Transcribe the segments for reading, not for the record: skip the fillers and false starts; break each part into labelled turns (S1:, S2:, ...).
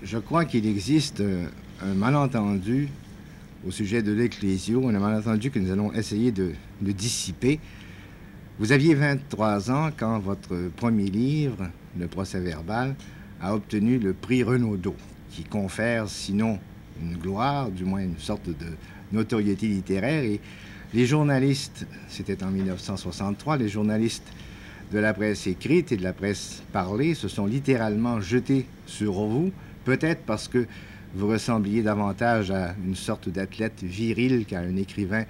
S1: Je crois qu'il existe un malentendu au sujet de l'Ecclésio, un malentendu que nous allons essayer de dissiper. Vous aviez 23 ans quand votre premier livre, Le procès-verbal, a obtenu le prix Renaudot, qui confère, sinon une gloire, du moins une sorte de notoriété littéraire. Et les journalistes, c'était en 1963, les journalistes de la presse écrite et de la presse parlée se sont littéralement jetés sur vous, peut-être parce que vous ressembliez davantage à une sorte d'athlète viril qu'à un écrivain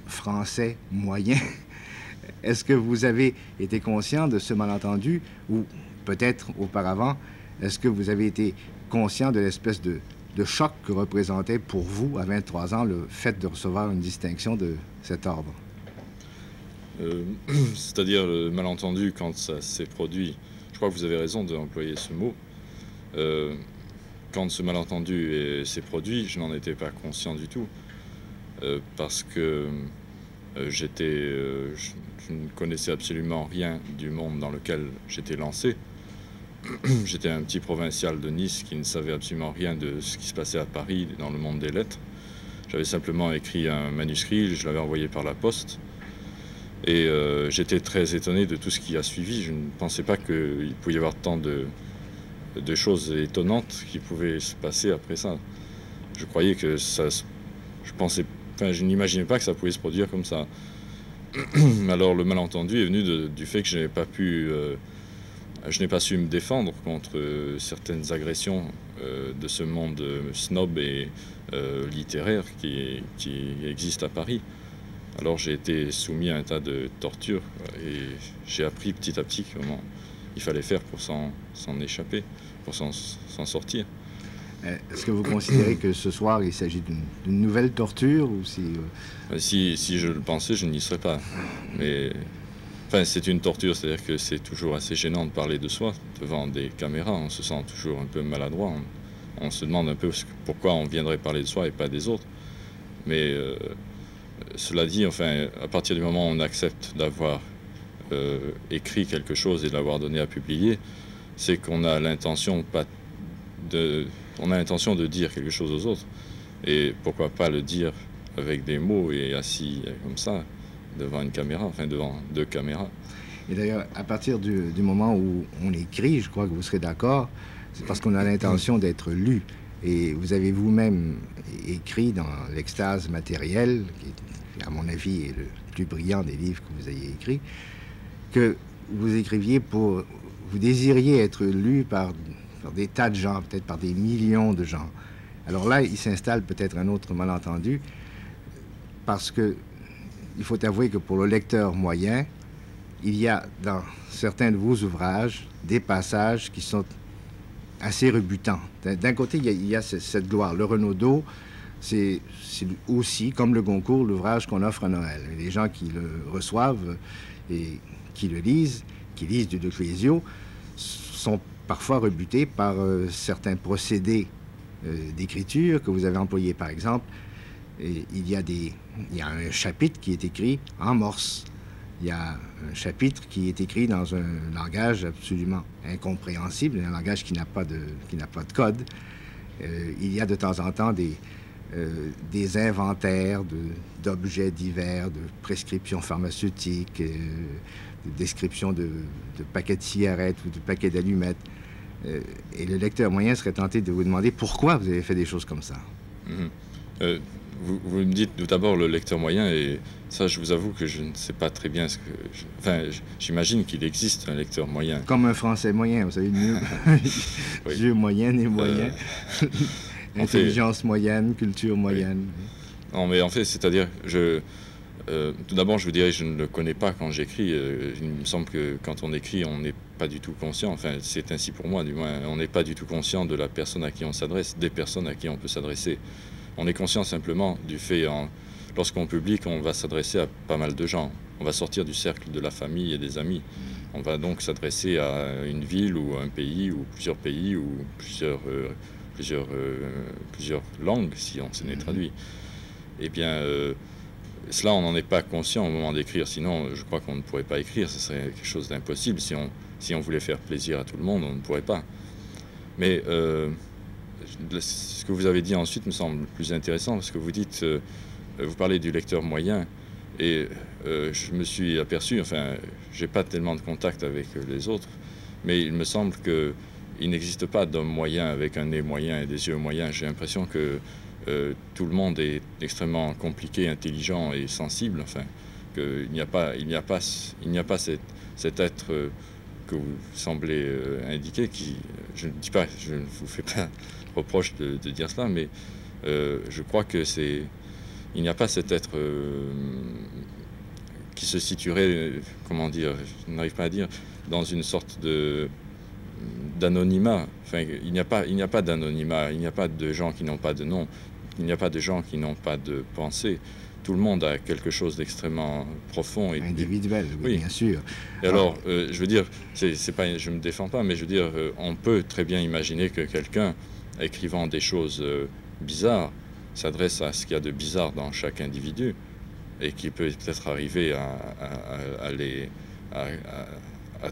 S1: français moyen. Est-ce que vous avez été conscient de ce malentendu ou peut-être auparavant, est-ce que vous avez été conscient de l'espèce de choc que représentait pour vous, à 23 ans, le fait de recevoir une distinction de cet ordre?
S2: C'est-à-dire le malentendu quand ça s'est produit. Je crois que vous avez raison d'employer ce mot. Quand ce malentendu s'est produit, je n'en étais pas conscient du tout. Parce que je ne connaissais absolument rien du monde dans lequel j'étais lancé. J'étais un petit provincial de Nice qui ne savait absolument rien de ce qui se passait à Paris dans le monde des lettres. J'avais simplement écrit un manuscrit, je l'avais envoyé par la poste. Et j'étais très étonné de tout ce qui a suivi. Je ne pensais pas qu'il pouvait y avoir tant de choses étonnantes qui pouvaient se passer après ça. Je croyais que ça... je n'imaginais pas que ça pouvait se produire comme ça. Alors le malentendu est venu du fait que je n'ai pas su me défendre contre certaines agressions de ce monde snob et littéraire qui existe à Paris. Alors j'ai été soumis à un tas de tortures et j'ai appris petit à petit comment il fallait faire pour s'en échapper, pour s'en sortir.
S1: Est-ce que vous considérez que ce soir, il s'agit d'une nouvelle torture ou
S2: si je le pensais, je n'y serais pas. Mais enfin, c'est une torture, c'est-à-dire que c'est toujours assez gênant de parler de soi devant des caméras. On se sent toujours un peu maladroit. On se demande un peu pourquoi on viendrait parler de soi et pas des autres. Mais cela dit, enfin, à partir du moment où on accepte d'avoir écrit quelque chose et de l'avoir donné à publier, c'est qu'on a l'intention de dire quelque chose aux autres. Et pourquoi pas le dire avec des mots et assis comme ça, devant une caméra, enfin devant deux caméras.
S1: Et d'ailleurs, à partir du moment où on écrit, je crois que vous serez d'accord, c'est parce qu'on a l'intention d'être lu. Et vous avez vous-même écrit dans L'Extase matérielle, qui, à mon avis, est le plus brillant des livres que vous ayez écrits, que vous écriviez vous désiriez être lu par des tas de gens, peut-être par des millions de gens. Alors là, il s'installe peut-être un autre malentendu, parce que il faut avouer que pour le lecteur moyen, il y a dans certains de vos ouvrages des passages qui sont assez rebutants. D'un côté, il y a cette gloire. Le Renaudot, c'est aussi, comme le Goncourt, l'ouvrage qu'on offre à Noël. Et les gens qui le reçoivent et qui le lisent, qui lisent du L'Ecclésio, sont parfois rebutés par certains procédés d'écriture que vous avez employés. Par exemple, il y a un chapitre qui est écrit en morse. Il y a un chapitre qui est écrit dans un langage absolument incompréhensible, un langage qui n'a pas de code. Il y a de temps en temps des inventaires d'objets divers, de prescriptions pharmaceutiques, de descriptions de paquets de cigarettes ou de paquets d'allumettes. Et le lecteur moyen serait tenté de vous demander pourquoi vous avez fait des choses comme ça.
S2: Vous me dites tout d'abord le lecteur moyen, et ça, je vous avoue que je ne sais pas très bien ce que... Enfin, j'imagine qu'il existe un lecteur moyen.
S1: Comme un français moyen, vous savez, mieux. Oui. Yeux moyens et moyens. Intelligence moyenne, culture moyenne.
S2: Oui. Non, mais en fait, c'est-à-dire, tout d'abord, je vous dirais, je ne le connais pas quand j'écris. Il me semble que quand on écrit, on n'est pas du tout conscient. Enfin, c'est ainsi pour moi, du moins. On n'est pas du tout conscient de la personne à qui on s'adresse, des personnes à qui on peut s'adresser. On est conscient simplement du fait, lorsqu'on publie, qu'on va s'adresser à pas mal de gens. On va sortir du cercle de la famille et des amis. On va donc s'adresser à une ville ou un pays ou plusieurs pays ou plusieurs langues, si on s'en est traduit. Eh bien, cela, on n'en est pas conscient au moment d'écrire. Sinon, je crois qu'on ne pourrait pas écrire. Ce serait quelque chose d'impossible. Si on voulait faire plaisir à tout le monde, on ne pourrait pas. Mais ce que vous avez dit ensuite me semble plus intéressant, parce que vous dites, vous parlez du lecteur moyen, et je me suis aperçu, enfin, j'ai pas tellement de contact avec les autres, mais il me semble que il n'existe pas d'homme moyen avec un nez moyen et des yeux moyens. J'ai l'impression que tout le monde est extrêmement compliqué, intelligent et sensible. Enfin, qu'il n'y a pas, cet être que vous semblez indiquer. Qui, je ne dis pas, je ne vous fais pas reproche de dire cela, mais je crois que il n'y a pas cet être qui se situerait, comment dire, je n'arrive pas à dire, dans une sorte d'anonymat. Enfin, il n'y a pas d'anonymat, il n'y a pas de gens qui n'ont pas de nom, il n'y a pas de gens qui n'ont pas de pensée. Tout le monde a quelque chose d'extrêmement profond et
S1: individuel, oui, bien sûr.
S2: Et alors, je veux dire, c'est pas, je me défends pas, mais je veux dire, on peut très bien imaginer que quelqu'un écrivant des choses bizarres s'adresse à ce qu'il y a de bizarre dans chaque individu et qui peut peut-être arriver à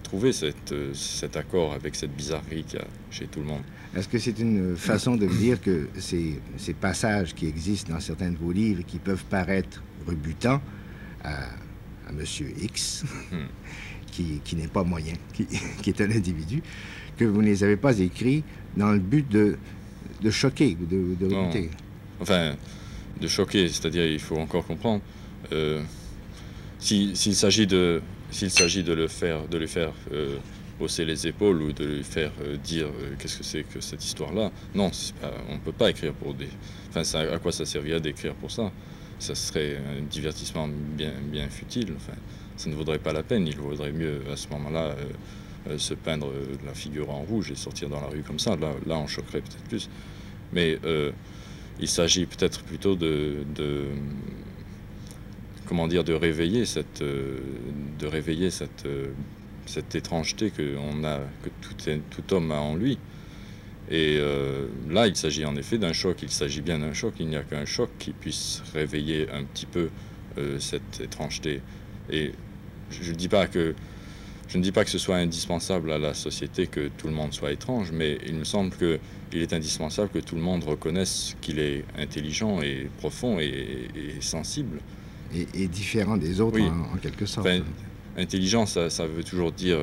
S2: trouver cet accord avec cette bizarrerie qu'il y a chez tout le monde.
S1: Est-ce que c'est une façon de me dire que ces passages qui existent dans certains de vos livres qui peuvent paraître rebutants à Monsieur X, qui n'est pas moyen, qui est un individu, que vous ne les avez pas écrits dans le but de choquer ou de rebuter?
S2: Enfin, de choquer, c'est-à-dire il faut encore comprendre, s'il s'agit de lui faire hausser les épaules ou de lui faire dire qu'est-ce que c'est que cette histoire-là, non, on ne peut pas écrire pour des... Enfin, à quoi ça servirait d'écrire pour ça? Ça serait un divertissement bien futile. Enfin, ça ne vaudrait pas la peine. Il vaudrait mieux, à ce moment-là, se peindre la figure en rouge et sortir dans la rue comme ça. Là on choquerait peut-être plus. Mais il s'agit peut-être plutôt comment dire, de réveiller cette étrangeté que tout homme a en lui. Et là, il s'agit en effet d'un choc. Il s'agit bien d'un choc. Il n'y a qu'un choc qui puisse réveiller un petit peu cette étrangeté. Et je ne dis pas que ce soit indispensable à la société que tout le monde soit étrange, mais il me semble qu'il est indispensable que tout le monde reconnaisse qu'il est intelligent et profond et sensible.
S1: Et différent des autres,
S2: oui.
S1: en quelque sorte.
S2: Enfin, intelligent, ça veut toujours dire,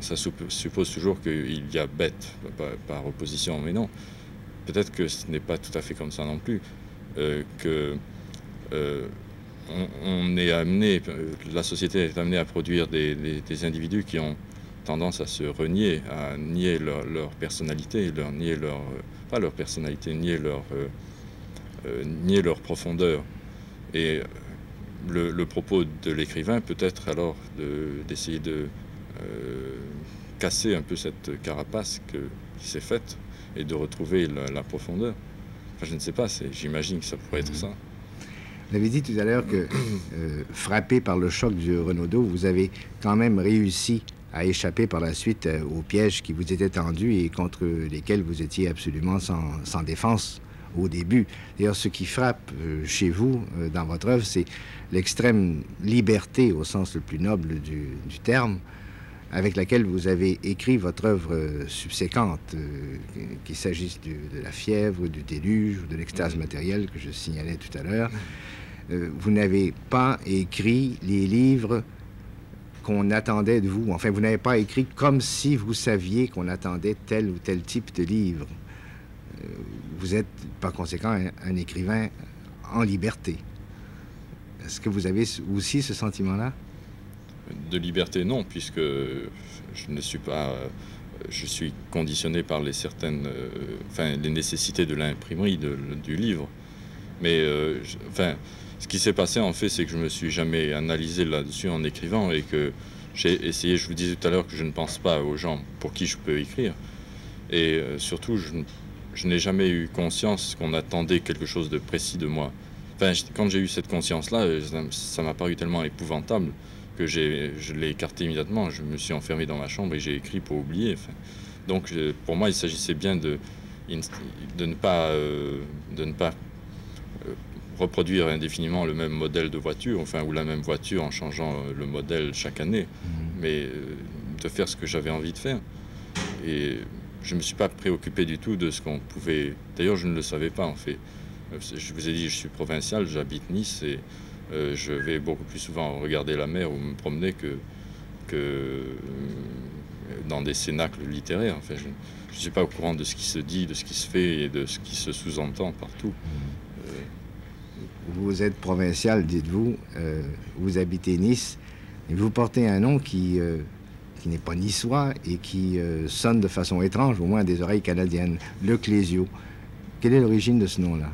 S2: ça suppose toujours qu'il y a bête par opposition, mais non. Peut-être que ce n'est pas tout à fait comme ça non plus, on est amené, la société est amenée à produire des individus qui ont tendance à se renier, à nier leur personnalité, nier leur profondeur. Et le propos de l'écrivain peut être alors d'essayer de casser un peu cette carapace qui s'est faite et de retrouver la profondeur. Enfin, je ne sais pas, j'imagine que ça pourrait être ça.
S1: Vous avez dit tout à l'heure que, frappé par le choc du Renaudot, vous avez quand même réussi à échapper par la suite aux pièges qui vous étaient tendus et contre lesquels vous étiez absolument sans défense au début. D'ailleurs, ce qui frappe chez vous, dans votre œuvre, c'est l'extrême liberté, au sens le plus noble du terme, avec laquelle vous avez écrit votre œuvre subséquente, qu'il s'agisse de la fièvre, du déluge ou de l'extase matérielle que je signalais tout à l'heure. Vous n'avez pas écrit les livres qu'on attendait de vous. Enfin, vous n'avez pas écrit comme si vous saviez qu'on attendait tel ou tel type de livre. Vous êtes, par conséquent, un écrivain en liberté. Est-ce que vous avez aussi ce sentiment-là?
S2: De liberté, non, puisque je ne suis pas... je suis conditionné par les nécessités de l'imprimerie du livre. Mais, ce qui s'est passé, en fait, c'est que je me suis jamais analysé là-dessus en écrivant et que j'ai essayé, je vous disais tout à l'heure que je ne pense pas aux gens pour qui je peux écrire. Et surtout, je n'ai jamais eu conscience qu'on attendait quelque chose de précis de moi. Enfin, quand j'ai eu cette conscience-là, ça m'a paru tellement épouvantable que je l'ai écarté immédiatement. Je me suis enfermé dans ma chambre et j'ai écrit pour oublier. Enfin, donc, pour moi, il s'agissait bien de ne pas reproduire indéfiniment le même modèle de voiture, ou la même voiture en changeant le modèle chaque année, mais de faire ce que j'avais envie de faire. Et je ne me suis pas préoccupé du tout de ce qu'on pouvait... D'ailleurs, je ne le savais pas, en fait. Je vous ai dit, je suis provincial, j'habite Nice et je vais beaucoup plus souvent regarder la mer ou me promener que dans des cénacles littéraires. Enfin, je ne suis pas au courant de ce qui se dit, de ce qui se fait et de ce qui se sous-entend partout.
S1: Vous êtes provincial, dites-vous, vous habitez Nice, et vous portez un nom qui n'est pas niçois et qui sonne de façon étrange, au moins à des oreilles canadiennes, Le Clésio. Quelle est l'origine de ce nom-là?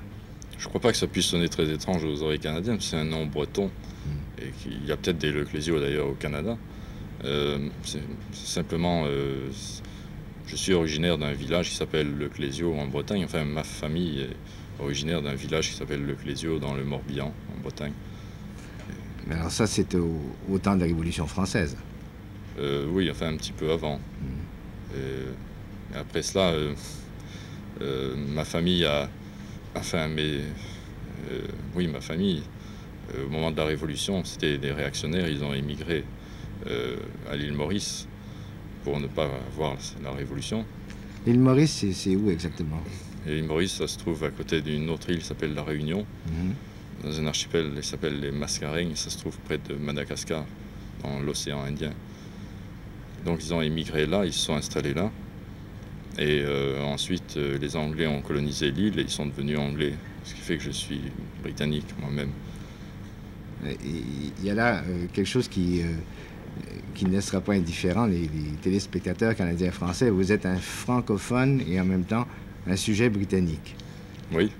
S2: Je ne crois pas que ça puisse sonner très étrange aux oreilles canadiennes, c'est un nom breton, et il y a peut-être des Le Clésio d'ailleurs au Canada. C'est simplement, je suis originaire d'un village qui s'appelle Le Clésio en Bretagne, enfin ma famille est originaire d'un village qui s'appelle Le Clésio dans le Morbihan en Bretagne.
S1: Mais alors ça, c'était au temps de la Révolution française.
S2: Oui, enfin un petit peu avant. Et après cela, ma famille a... Enfin, oui, ma famille, au moment de la Révolution, c'était des réactionnaires, ils ont émigré à l'île Maurice pour ne pas voir la Révolution.
S1: L'île Maurice, c'est où exactement?
S2: Et l'île Maurice, ça se trouve à côté d'une autre île qui s'appelle la Réunion, dans un archipel qui s'appelle les Mascareignes, ça se trouve près de Madagascar, dans l'océan Indien. Donc ils ont émigré là, ils se sont installés là. Et ensuite, les Anglais ont colonisé l'île et ils sont devenus anglais, ce qui fait que je suis britannique moi-même.
S1: Il y a là quelque chose qui ne laissera pas indifférent les téléspectateurs canadiens-français. Vous êtes un francophone et en même temps un sujet britannique.
S2: Oui.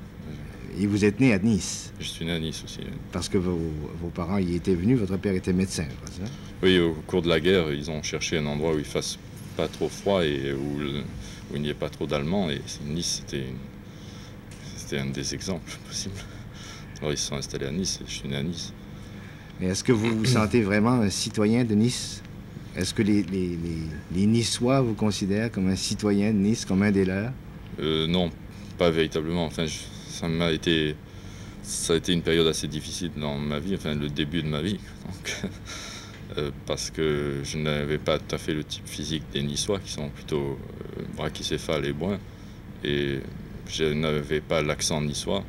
S1: Et vous êtes né à Nice.
S2: Je suis né à Nice aussi.
S1: Parce que vos parents y étaient venus, votre père était médecin, c'est ça?
S2: Oui, au cours de la guerre, ils ont cherché un endroit où il fasse pas trop froid et où il n'y ait pas trop d'Allemands. Et Nice, c'était un des exemples possibles. Alors ils se sont installés à Nice et je suis né à Nice.
S1: Mais est-ce que vous vous sentez vraiment un citoyen de Nice? Est-ce que les Niçois vous considèrent comme un citoyen de Nice, comme un des leurs?
S2: Non, pas véritablement. Enfin, ça a été une période assez difficile dans ma vie, enfin le début de ma vie. Donc, parce que je n'avais pas tout à fait le type physique des Niçois, qui sont plutôt brachycéphales et bruns. Et je n'avais pas l'accent niçois.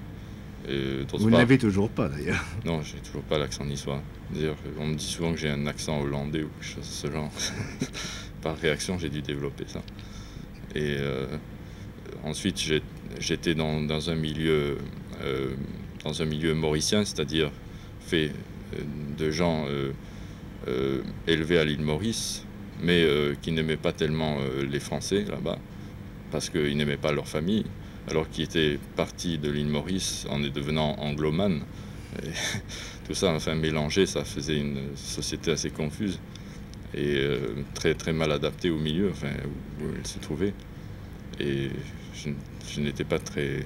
S1: Vous ne l'avez toujours pas, d'ailleurs.
S2: Non, j'ai toujours pas l'accent niçois. D'ailleurs, on me dit souvent que j'ai un accent hollandais ou quelque chose de ce genre. Par réaction, j'ai dû développer ça. Et ensuite, j'étais dans un milieu mauricien, c'est-à-dire fait de gens élevés à l'île Maurice, mais qui n'aimaient pas tellement les Français là-bas, parce qu'ils n'aimaient pas leur famille, alors qu'ils étaient partis de l'île Maurice en devenant anglomanes. Et tout ça, enfin mélangé, ça faisait une société assez confuse et très, très mal adaptée au milieu, enfin, où elle se trouvait. Et je n'étais pas très,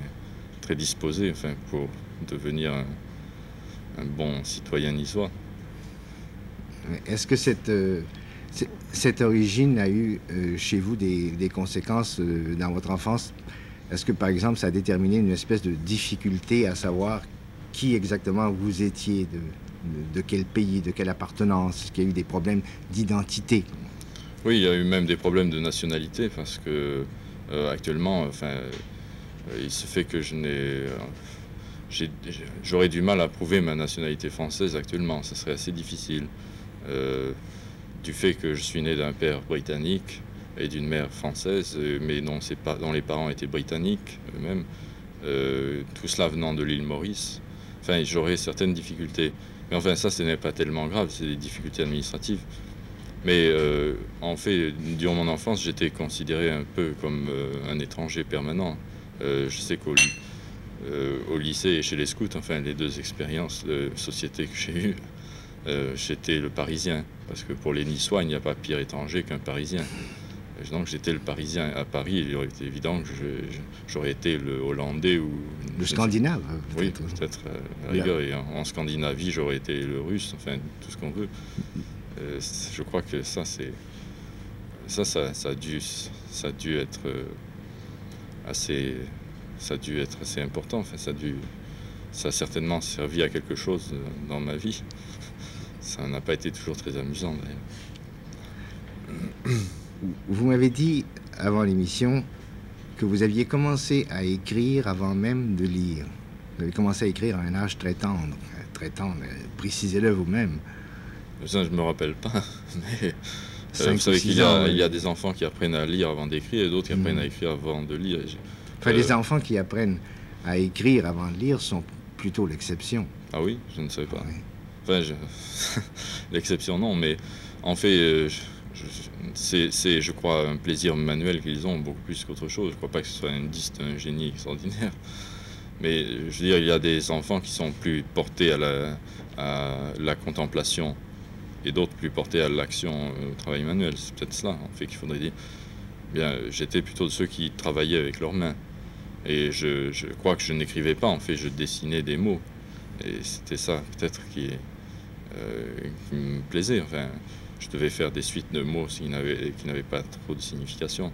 S2: très disposé, enfin, pour devenir un bon citoyen niçois.
S1: Est-ce que cette origine a eu chez vous des conséquences dans votre enfance? Est-ce que, par exemple, ça a déterminé une espèce de difficulté à savoir qui exactement vous étiez, de quel pays, de quelle appartenance? Est-ce qu'il y a eu des problèmes d'identité?
S2: Oui, il y a eu même des problèmes de nationalité, parce que actuellement, enfin, il se fait que j'aurais du mal à prouver ma nationalité française actuellement. Ça serait assez difficile. Du fait que je suis né d'un père britannique et d'une mère française, mais dont les parents étaient britanniques eux-mêmes, tout cela venant de l'île Maurice, enfin, j'aurais certaines difficultés. Mais enfin, ça, ce n'est pas tellement grave, c'est des difficultés administratives. Mais en fait, durant mon enfance, j'étais considéré un peu comme un étranger permanent. Je sais qu'au lycée et chez les scouts, enfin, les deux expériences de société que j'ai eues, j'étais le Parisien, parce que pour les Niçois, il n'y a pas pire étranger qu'un Parisien. Donc j'étais le Parisien. À Paris, il aurait été évident que j'aurais été le Hollandais ou...
S1: Le Scandinave?
S2: Oui, peut-être à rigueur. Et en Scandinavie, j'aurais été le Russe, enfin, tout ce qu'on veut. Je crois que ça a dû être assez... Ça a dû être assez important. Enfin, ça a certainement servi à quelque chose dans ma vie. Ça n'a pas été toujours très amusant, d'ailleurs.
S1: Vous m'avez dit avant l'émission que vous aviez commencé à écrire avant même de lire. Vous avez commencé à écrire à un âge très tendre. Très tendre, précisez-le vous-même.
S2: Ça, je ne me rappelle pas. Mais vous
S1: 5 ou
S2: savez qu'il
S1: 6
S2: y
S1: ans.
S2: a des enfants qui apprennent à lire avant d'écrire et d'autres qui apprennent à écrire avant de lire.
S1: Enfin, les enfants qui apprennent à écrire avant de lire sont plutôt l'exception.
S2: Ah oui, je ne savais pas.
S1: Oui.
S2: Enfin, l'exception non, mais en fait, c'est, je crois, un plaisir manuel qu'ils ont beaucoup plus qu'autre chose. Je ne crois pas que ce soit un génie extraordinaire. Mais je veux dire, il y a des enfants qui sont plus portés à la contemplation et d'autres plus portés à l'action, au travail manuel. C'est peut-être cela, en fait, qu'il faudrait dire. Bien, j'étais plutôt de ceux qui travaillaient avec leurs mains. Et je crois que je n'écrivais pas, en fait, je dessinais des mots. Et c'était ça, peut-être, qui me plaisait. Enfin, je devais faire des suites de mots qui n'avaient pas trop de signification.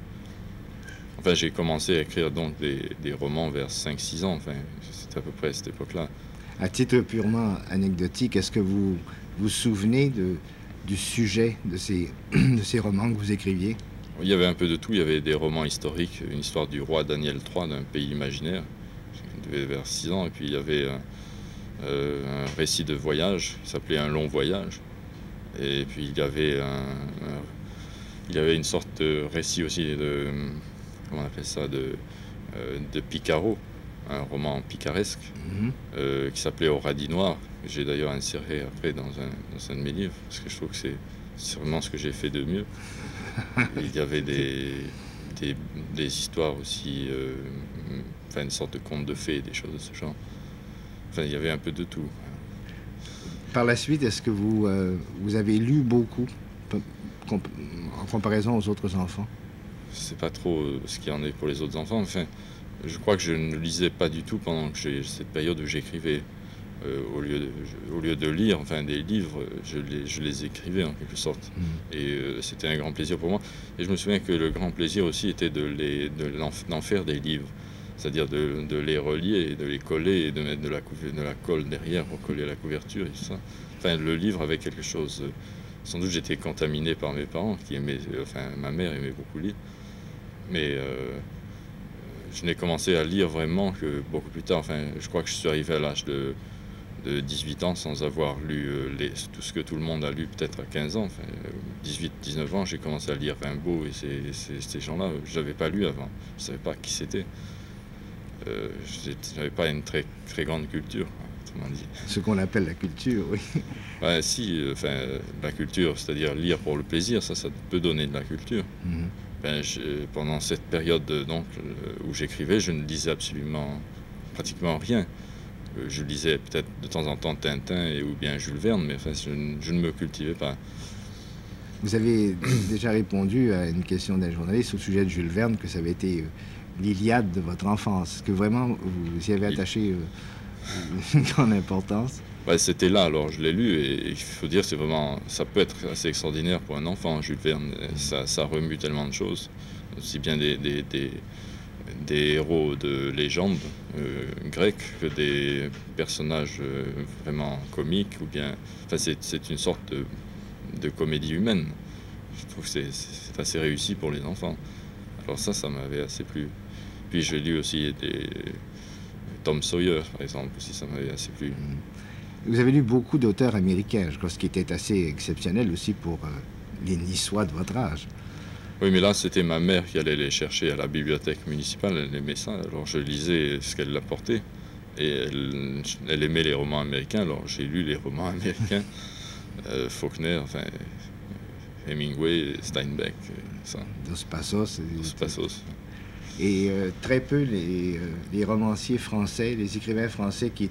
S2: Enfin, j'ai commencé à écrire donc des romans vers 5-6 ans. Enfin, c'était à peu près à cette époque-là.
S1: À titre purement anecdotique, est-ce que vous vous souvenez du sujet de ces romans que vous écriviez?
S2: Il y avait un peu de tout. Il y avait des romans historiques, une histoire du roi Daniel III d'un pays imaginaire. Je devais vers 6 ans. Et puis il y avait un récit de voyage qui s'appelait Un long voyage. Et puis il y avait une sorte de récit aussi de, comment on appelle ça, de Picaro, un roman picaresque qui s'appelait Au radis noir. J'ai d'ailleurs inséré après dans un de mes livres parce que je trouve que c'est vraiment ce que j'ai fait de mieux. Il y avait des histoires aussi, enfin une sorte de conte de fées, des choses de ce genre. Enfin, il y avait un peu de tout.
S1: Par la suite, est-ce que vous avez lu beaucoup en comparaison aux autres enfants?
S2: Je sais pas trop ce qu'il y en est pour les autres enfants. Enfin, je crois que je ne lisais pas du tout pendant que j'ai cette période où j'écrivais. Au lieu de lire enfin, des livres, je les écrivais en quelque sorte. Et c'était un grand plaisir pour moi. Et je me souviens que le grand plaisir aussi était d'en faire des livres. C'est-à-dire de les relier, de les coller et de mettre de la colle derrière pour coller la couverture et tout ça. Enfin, le livre avait quelque chose. Sans doute j'étais contaminé par mes parents qui aimaient, enfin ma mère aimait beaucoup lire. Mais je n'ai commencé à lire vraiment que beaucoup plus tard. Enfin, je crois que je suis arrivé à l'âge de 18 ans sans avoir lu tout ce que tout le monde a lu peut-être à 15 ans. Enfin, 18-19 ans, j'ai commencé à lire Rimbaud et ces gens-là, je n'avais pas lu avant. Je ne savais pas qui c'était. Je n'avais pas une très, très grande culture, autrement dit.
S1: Ce qu'on appelle la culture, oui.
S2: Ouais, si, enfin, la culture, c'est-à-dire lire pour le plaisir, ça peut donner de la culture. Ben, pendant cette période donc, où j'écrivais, je ne lisais pratiquement rien. Je lisais peut-être de temps en temps Tintin ou bien Jules Verne, mais enfin, je ne me cultivais pas.
S1: Vous avez déjà répondu à une question d'un journaliste au sujet de Jules Verne, que ça avait été l'Iliade de votre enfance. Est-ce que vraiment vous y avez attaché une grande importance?
S2: Ouais, c'était là, alors je l'ai lu, et il faut dire que ça peut être assez extraordinaire pour un enfant, Jules Verne. Ça remue tellement de choses, aussi bien des héros de légende grecque que des personnages vraiment comiques, ou bien... Enfin, c'est une sorte de comédie humaine. Je trouve que c'est assez réussi pour les enfants. Alors ça m'avait assez plu. Puis j'ai lu aussi Tom Sawyer, par exemple, aussi ça m'avait assez plu.
S1: Vous avez lu beaucoup d'auteurs américains, je crois, ce qui était assez exceptionnel aussi pour les Niçois de votre âge.
S2: Oui, mais là, c'était ma mère qui allait les chercher à la bibliothèque municipale. Elle aimait ça. Alors, je lisais ce qu'elle apportait. Et elle aimait les romans américains. Alors, j'ai lu les romans américains. Faulkner, enfin, Hemingway, Steinbeck, ça.
S1: Dos Passos.
S2: Dos Passos.
S1: Et très peu les romanciers français, les écrivains français qui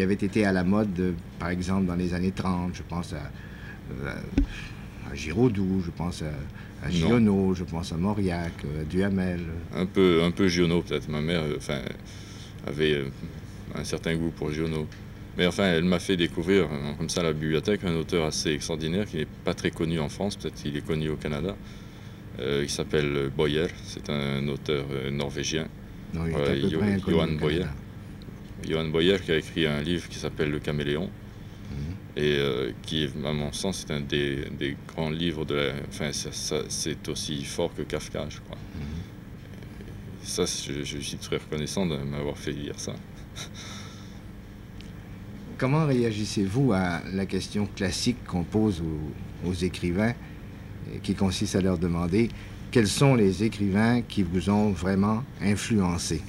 S1: avaient été à la mode, par exemple, dans les années 30. Je pense à Giraudoux, je pense à Giono, je pense à Mauriac, à Duhamel.
S2: Un peu Giono, peut-être. Ma mère avait un certain goût pour Giono. Mais enfin, elle m'a fait découvrir, comme ça, à la bibliothèque, un auteur assez extraordinaire qui n'est pas très connu en France, peut-être qu'il est connu au Canada. Il s'appelle Boyer, c'est un auteur norvégien.
S1: Non, il est à peu près
S2: Johan Boyer. Johan Boyer qui a écrit un livre qui s'appelle Le Caméléon. et qui, à mon sens, est un des grands livres de la... Enfin, c'est aussi fort que Kafka, je crois. Ça, je suis très reconnaissant de m'avoir fait lire ça.
S1: Comment réagissez-vous à la question classique qu'on pose aux écrivains, qui consiste à leur demander quels sont les écrivains qui vous ont vraiment influencé?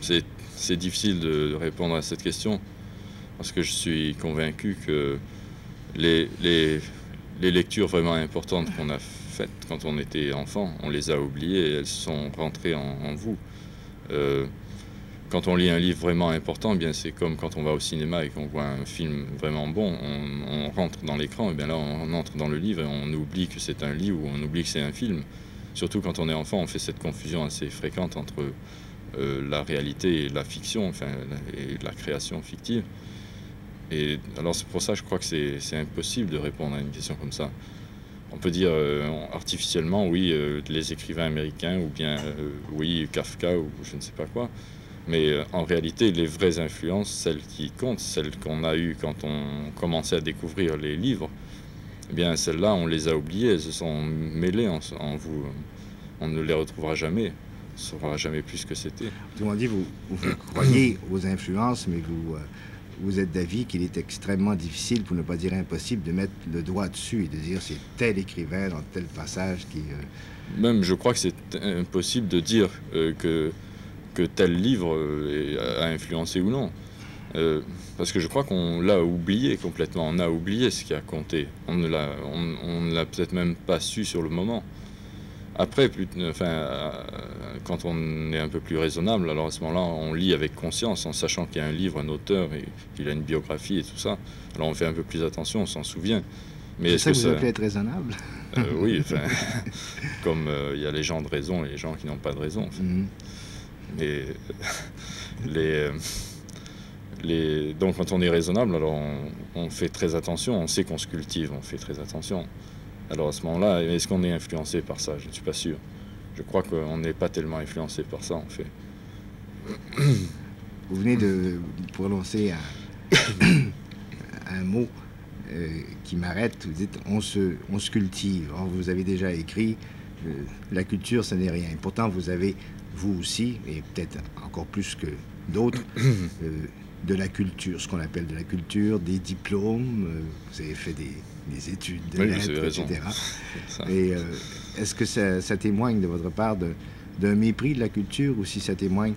S2: C'est difficile de répondre à cette question, parce que je suis convaincu que les lectures vraiment importantes qu'on a faites quand on était enfant, on les a oubliées et elles sont rentrées en vous. Quand on lit un livre vraiment important, eh bien c'est comme quand on va au cinéma et qu'on voit un film vraiment bon, on rentre dans l'écran, et bien là on entre dans le livre et on oublie que c'est un livre ou on oublie que c'est un film. Surtout quand on est enfant, on fait cette confusion assez fréquente entre la réalité et la fiction, enfin, et la création fictive. Et alors c'est pour ça que je crois que c'est impossible de répondre à une question comme ça. On peut dire artificiellement, oui, les écrivains américains, ou bien oui, Kafka, ou je ne sais pas quoi. Mais en réalité, les vraies influences, celles qui comptent, celles qu'on a eues quand on commençait à découvrir les livres, eh bien celles-là, on les a oubliées, elles se sont mêlées en vous. On ne les retrouvera jamais, on ne saura jamais plus ce que c'était.
S1: Autrement dit, vous croyez aux influences, mais vous êtes d'avis qu'il est extrêmement difficile, pour ne pas dire impossible, de mettre le doigt dessus et de dire c'est tel écrivain dans tel passage qui...
S2: Même, je crois que c'est impossible de dire que tel livre a influencé ou non. Parce que je crois qu'on l'a oublié complètement. On a oublié ce qui a compté. On ne l'a peut-être même pas su sur le moment. Après, quand on est un peu plus raisonnable, alors à ce moment-là, on lit avec conscience, en sachant qu'il y a un livre, un auteur, et qu'il a une biographie et tout ça. Alors on fait un peu plus attention, on s'en souvient.
S1: Mais c'est ça que vous appelez être raisonnable?
S2: Oui, enfin, comme il y a les gens de raison et les gens qui n'ont pas de raison. Enfin. Mais donc quand on est raisonnable, alors on fait très attention, on sait qu'on se cultive, on fait très attention. Alors à ce moment-là, est-ce qu'on est influencé par ça? Je ne suis pas sûr. Je crois qu'on n'est pas tellement influencé par ça, en fait.
S1: Vous venez de prononcer un mot qui m'arrête. Vous dites on se cultive. Or, vous avez déjà écrit la culture, ce n'est rien. Et pourtant, vous avez, vous aussi, et peut-être encore plus que d'autres, de la culture, ce qu'on appelle de la culture, des diplômes. Vous avez fait des études de lettres, etc. Et est-ce que ça témoigne de votre part d'un mépris de la culture, ou si ça témoigne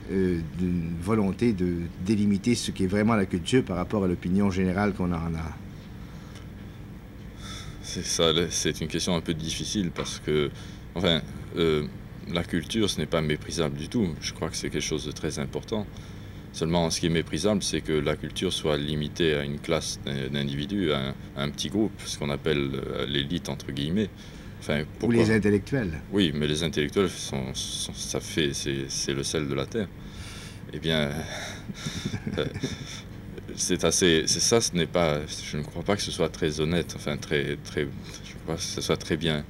S1: d'une volonté de délimiter ce qui est vraiment la culture par rapport à l'opinion générale qu'on en a?
S2: C'est ça, c'est une question un peu difficile parce que, enfin, la culture, ce n'est pas méprisable du tout. Je crois que c'est quelque chose de très important. Seulement, ce qui est méprisable, c'est que la culture soit limitée à une classe d'individus, à un petit groupe, ce qu'on appelle l'élite, entre guillemets. Enfin,
S1: ou les intellectuels.
S2: Oui, mais les intellectuels, c'est le sel de la terre. Eh bien, c'est ça, ce n'est pas... Je ne crois pas que ce soit très honnête, enfin, je crois que ce soit très bien.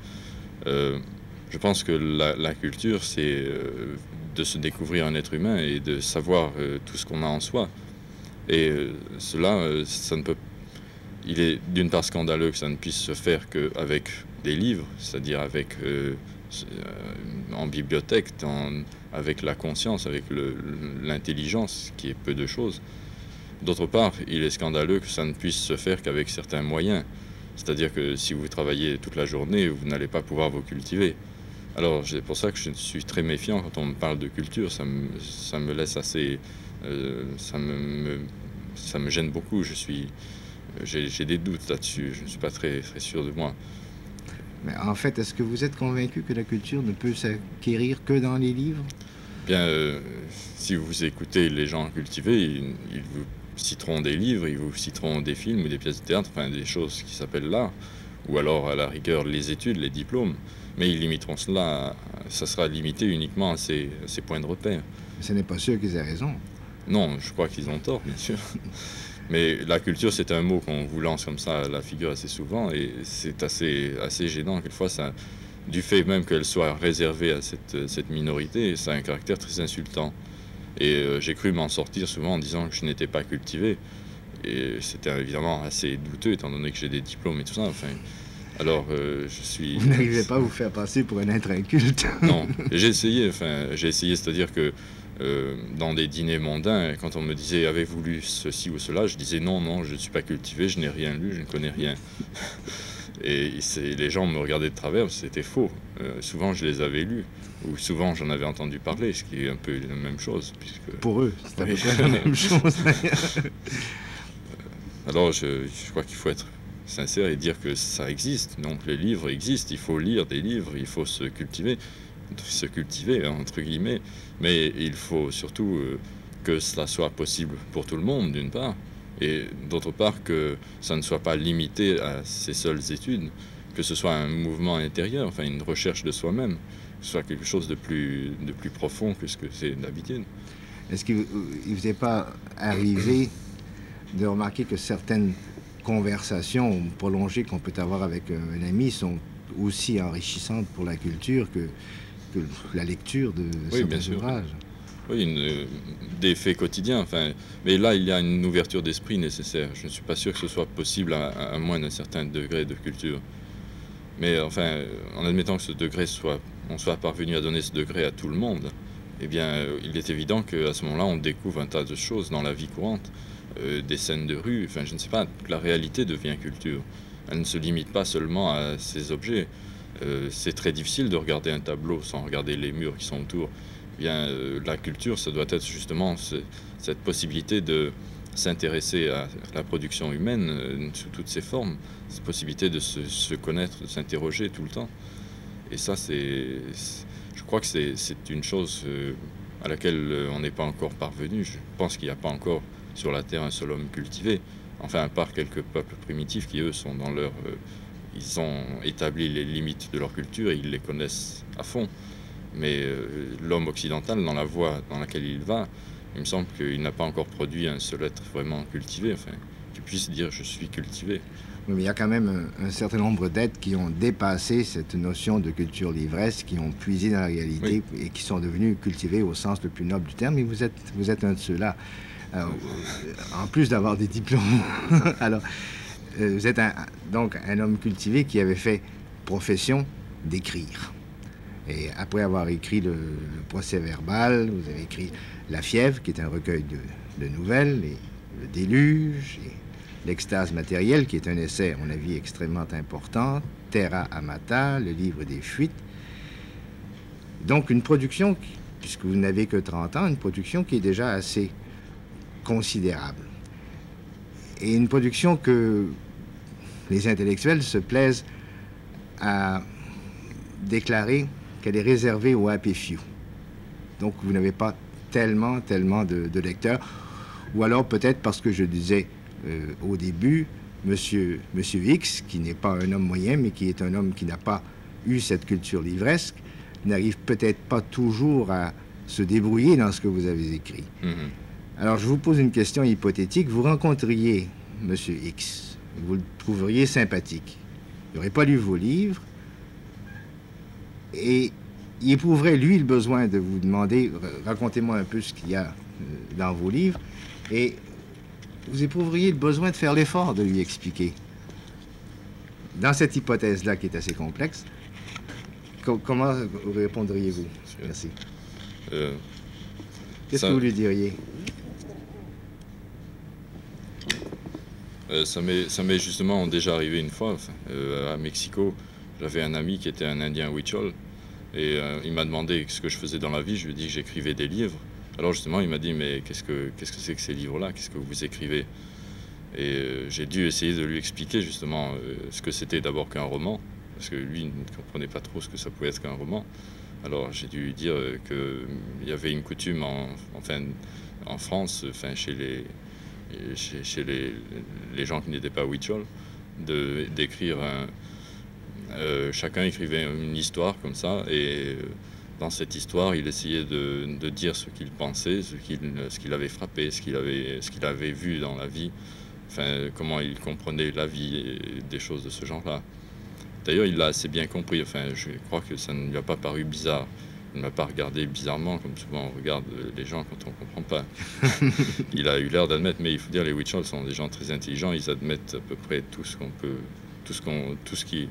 S2: Je pense que la culture, c'est... de se découvrir un être humain et de savoir tout ce qu'on a en soi. Et cela, ça ne peut... Il est d'une part scandaleux que ça ne puisse se faire qu'avec des livres, c'est-à-dire avec en bibliothèque, avec la conscience, avec l'intelligence, qui est peu de choses. D'autre part, il est scandaleux que ça ne puisse se faire qu'avec certains moyens. C'est-à-dire que si vous travaillez toute la journée, vous n'allez pas pouvoir vous cultiver. Alors, c'est pour ça que je suis très méfiant quand on me parle de culture. Ça me laisse assez... ça me gêne beaucoup. J'ai des doutes là-dessus. Je ne suis pas très sûr de moi.
S1: Mais en fait, est-ce que vous êtes convaincu que la culture ne peut s'acquérir que dans les livres?
S2: Bien, si vous écoutez les gens cultivés, ils vous citeront des livres, ils vous citeront des films ou des pièces de théâtre, enfin des choses qui s'appellent l'art, ou alors à la rigueur les études, les diplômes. Mais ils limiteront cela, ça sera limité uniquement à ces points de repère.
S1: Mais ce n'est pas sûr qu'ils aient raison.
S2: Non, je crois qu'ils ont tort, bien sûr. Mais la culture, c'est un mot qu'on vous lance comme ça à la figure assez souvent, et c'est assez gênant quelquefois. Ça, du fait même qu'elle soit réservée à cette minorité, ça a un caractère très insultant. Et j'ai cru m'en sortir souvent en disant que je n'étais pas cultivé. Et c'était évidemment assez douteux, étant donné que j'ai des diplômes et tout ça. Enfin, alors, je suis...
S1: Vous n'arrivez pas à vous faire passer pour un être inculte.
S2: Non, j'ai essayé, c'est-à-dire que dans des dîners mondains, quand on me disait avez-vous lu ceci ou cela, je disais non, non, je ne suis pas cultivé, je n'ai rien lu, je ne connais rien. Et les gens me regardaient de travers, c'était faux. Souvent, je les avais lus, ou souvent, j'en avais entendu parler, ce qui est un peu la même chose. Puisque...
S1: Pour eux, c'est à peu
S2: Oui.
S1: près la même chose.
S2: Alors, je crois qu'il faut être sincère et dire que ça existe. Donc, les livres existent, il faut lire des livres, il faut se cultiver, entre guillemets. Mais il faut surtout que cela soit possible pour tout le monde, d'une part, et d'autre part que ça ne soit pas limité à ses seules études, que ce soit un mouvement intérieur, enfin une recherche de soi-même, que ce soit quelque chose de plus profond que ce que c'est d'habitude.
S1: Est-ce qu'il ne vous est pas arrivé de remarquer que certaines conversations prolongées qu'on peut avoir avec un ami sont aussi enrichissantes pour la culture que la lecture de certains ouvrages?
S2: Oui, des faits quotidiens. Enfin, mais là, il y a une ouverture d'esprit nécessaire. Je ne suis pas sûr que ce soit possible à moins d'un certain degré de culture. Mais enfin, en admettant que on soit parvenu à donner ce degré à tout le monde, eh bien, il est évident qu'à ce moment-là, on découvre un tas de choses dans la vie courante, des scènes de rue. Enfin, je ne sais pas, la réalité devient culture. Elle ne se limite pas seulement à ces objets. C'est très difficile de regarder un tableau sans regarder les murs qui sont autour. Eh bien, la culture, ça doit être justement cette possibilité de s'intéresser à la production humaine sous toutes ses formes, cette possibilité de se connaître, de s'interroger tout le temps. Et ça, je crois que c'est une chose à laquelle on n'est pas encore parvenu. Je pense qu'il n'y a pas encore sur la Terre un seul homme cultivé. Enfin, à part quelques peuples primitifs qui, eux, sont dans leur... ils ont établi les limites de leur culture et ils les connaissent à fond. Mais l'homme occidental, dans la voie dans laquelle il va, il me semble qu'il n'a pas encore produit un seul être vraiment cultivé, enfin, qui puisse dire « je suis cultivé ».
S1: Oui, mais il y a quand même un certain nombre d'êtres qui ont dépassé cette notion de culture livresque, qui ont puisé dans la réalité et qui sont devenus cultivés au sens le plus noble du terme. Et vous êtes un de ceux-là. En plus d'avoir des diplômes. Alors, vous êtes donc un homme cultivé qui avait fait profession d'écrire. Et après avoir écrit le procès-verbal, vous avez écrit La Fièvre, qui est un recueil de nouvelles, et Le Déluge, et L'Extase matérielle, qui est un essai, à mon avis, extrêmement important, Terra Amata, Le Livre des Fuites. Donc une production, puisque vous n'avez que 30 ans, une production qui est déjà assez considérable. Et une production que les intellectuels se plaisent à déclarer qu'elle est réservée aux happy few. Donc vous n'avez pas tellement de lecteurs. Ou alors peut-être parce que je disais au début, Monsieur X, qui n'est pas un homme moyen, mais qui est un homme qui n'a pas eu cette culture livresque, n'arrive peut-être pas toujours à se débrouiller dans ce que vous avez écrit. Alors je vous pose une question hypothétique. Vous rencontriez Monsieur X, vous le trouveriez sympathique. Il n'aurait pas lu vos livres, et il éprouverait, lui, le besoin de vous demander « racontez-moi un peu ce qu'il y a dans vos livres », et vous éprouveriez le besoin de faire l'effort de lui expliquer. Dans cette hypothèse-là, qui est assez complexe, comment répondriez-vous? Merci. Qu'est-ce que vous lui diriez?
S2: Ça m'est justement déjà arrivé une fois, à Mexico. J'avais un ami qui était un Indien Huichol, et il m'a demandé ce que je faisais dans la vie. Je lui ai dit que j'écrivais des livres. Alors justement, il m'a dit « mais qu'est-ce que c'est que ces livres-là? Qu'est-ce que vous écrivez ?» Et j'ai dû essayer de lui expliquer justement ce que c'était d'abord qu'un roman, parce que lui ne comprenait pas trop ce que ça pouvait être qu'un roman. Alors j'ai dû lui dire qu'il y avait une coutume en France, chez les gens qui n'étaient pas Huichol, d'écrire chacun écrivait une histoire comme ça, et dans cette histoire, il essayait de dire ce qu'il pensait, ce qu'il avait frappé, ce qu'il avait vu dans la vie, comment il comprenait la vie et des choses de ce genre-là. D'ailleurs, il l'a assez bien compris. Je crois que ça ne lui a pas paru bizarre. il m'a pas regardé bizarrement, comme souvent on regarde les gens quand on comprend pas. Il a eu l'air d'admettre, mais il faut dire, les Huichols sont des gens très intelligents, ils admettent à peu près tout ce qu'on peut, tout ce qui